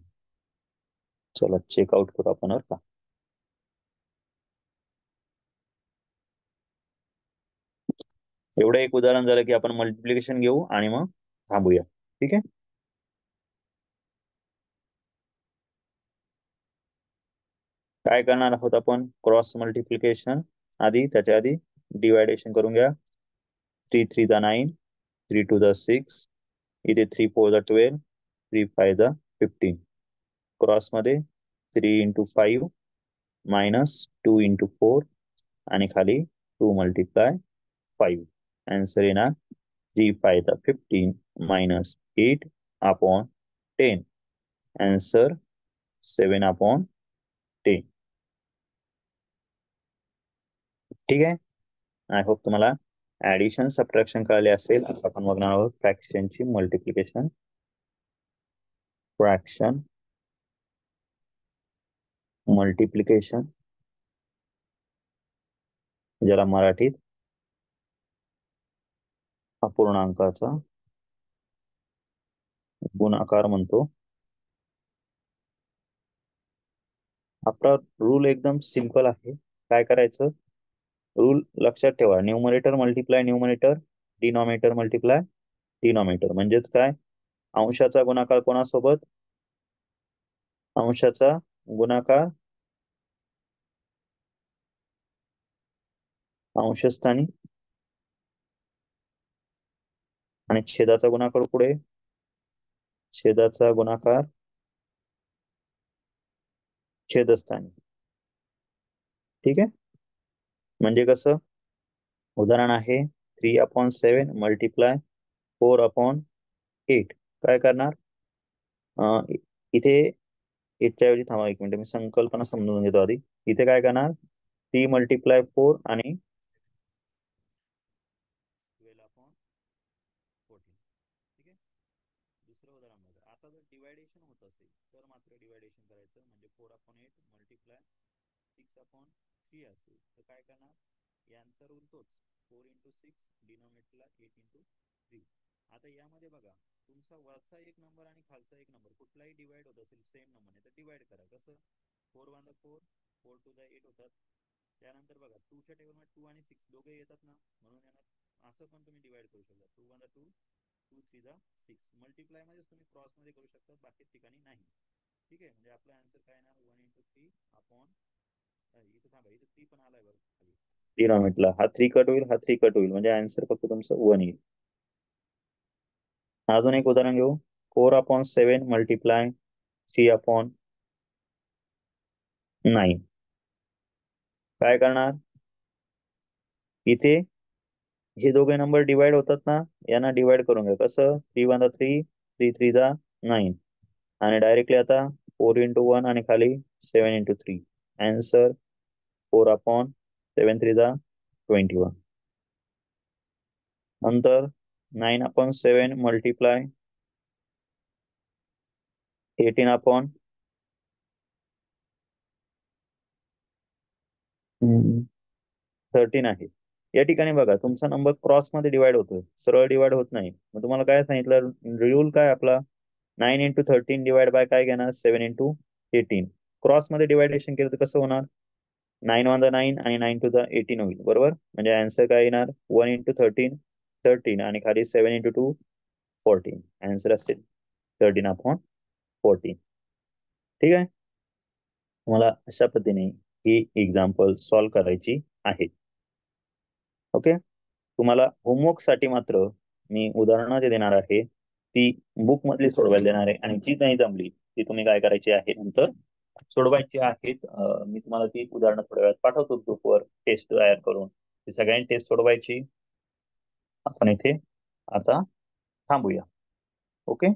चला चेकआउट करू आपण बरं का. एवढं एक उदाहरण झालं की आपण मल्टिप्लिकेशन घेऊ आणि मग थांबूया. ठीक आहे. काय करणार आहोत आपण? Cross multiplication. त्याच्या आधी डिवायडेशन करून घ्या. 3 3 जा 9, 3 2 जा 6. इथे 3 4 जा 12, 3 5 जा 15. क्रॉस मध्ये 3 × 5 - 2 × 4, आणि खाली 2 मल्टिप्लाय 5. आन्सर येणार 3 5 15 मायनस 8 अपॉन 10. Answer 7 upon 10. ठीक आहे. आय होप तुम्हाला ऍडिशन सबट्रॅक्शन कळले असेल. आता आपण बघणार आहोत फ्रॅक्शनची मल्टिप्लिकेशन. फ्रॅक्शन मल्टिप्लिकेशन, ज्याला मराठीत अपूर्णांकाचा गुणाकार म्हणतो. आपला रूल एकदम सिंपल आहे. काय करायचं, रूल लक्षात ठेवा. Numerator multiply numerator, denominator multiply denominator. म्हणजेच काय, अंशाचा गुणाकार कोणासोबत, अंशाचा गुणाकार अंशस्थानी आणि छेदाचा गुणाकार पुढे, छेदाचा गुणाकार छेदस्थानी. ठीक आहे. म्हणजे कसं, उदाहरण आहे 3/7 मल्टिप्लाय 4/8. काय करणार, इथे 8च्या ऐवजी थांबा 1 मिनिट, मी संकल्पना समजून घेतो आधी. इथे काय करणार, 3 मल्टिप्लाय 4 आणि 12/14. ठीक आहे. दुसरं उदाहरण बघा. आता जर डिवायडेशन होत असेल तर मात्र डिवायडेशन करायचं. म्हणजे 4/8 मल्टिप्लाय 6/3 असेल तर काय करणार, यांचा रूल तोच, 4 × 6 डिनॉमिनेटरला 8 × 3. आता यामध्ये बघा, तुमचा वरचा एक नंबर आणि खालचा एक नंबर कुठलाही डिवाइड होत असेल सेम नंबरने तर डिवाइड करा. कसं, 4 1 4, 4 2 8 होतात. त्यानंतर बघा 2च्या टेबलमध्ये 2 आणि 6 दोघे येतात ना, म्हणून यांना असं पण तुम्ही डिवाइड करू शकता. 2 1 2, 2 3 6. मल्टिप्लाय मध्ये तुम्ही क्रॉस मध्ये करू शकता, बाकी ठिकाणी नाही. ठीक आहे. म्हणजे आपला आन्सर काय येणार, 1 × 3 अपॉन, इथे थांबा, इथे 3 पण आलाय बरं खाली डिनॉमिनेटरला. हा 3 कट होईल, हा 3 कट होईल, म्हणजे आन्सर फक्त तुमचं 1 येईल. अजून एक उदाहरण घेऊ. 4/7 मल्टिप्लाय 3/9. काय करणार, इथे हे दोघे नंबर डिवाइड होतात ना, यांना डिवाइड करून घ्या. कसं, 3 1 3, 3 3 9. आणि डायरेक्टली आता 4 × 1 आणि खाली 7 × 3. आन्सर 4/7 3 21. नंतर 9/7 मल्टिप्लाय 18/13 आहे. या ठिकाणी बघा, तुमचा नंबर क्रॉस मध्ये डिवाइड होतोय, सरळ डिवाइड होत नाही. मग तुम्हाला काय सांगितलं, रूल काय आपला, 9 × 13 डिवाइड बाय काय घेणार, 7 × 18. क्रॉस मध्ये डिवायडेशन केलं तर कसं होणार, 9 1 9 आणि 9 2 18 होईल. बरोबर. म्हणजे आन्सर काय येणार, 1 × 13 13 आणि खाली 7 × 2 14. आन्सर असेल 13/14. ठीक आहे. तुम्हाला अशा पद्धतीने ही एक्झाम्पल सॉल्व्ह करायची आहे. ओके. तुम्हाला होमवर्क साठी मात्र मी उदाहरणं जे देणार आहे ती बुक मधली सोडवायला देणार आहे, आणि जी नाही जमली ती तुम्ही काय करायची आहे, नंतर सोडवायची आहेत. मी तुम्हाला ती उदाहरणं थोड्या वेळात पाठवतो ग्रुपवर टेस्ट तयार करून. ती सगळ्यांनी टेस्ट सोडवायची. आपण इथे आता थांबूया. ओके.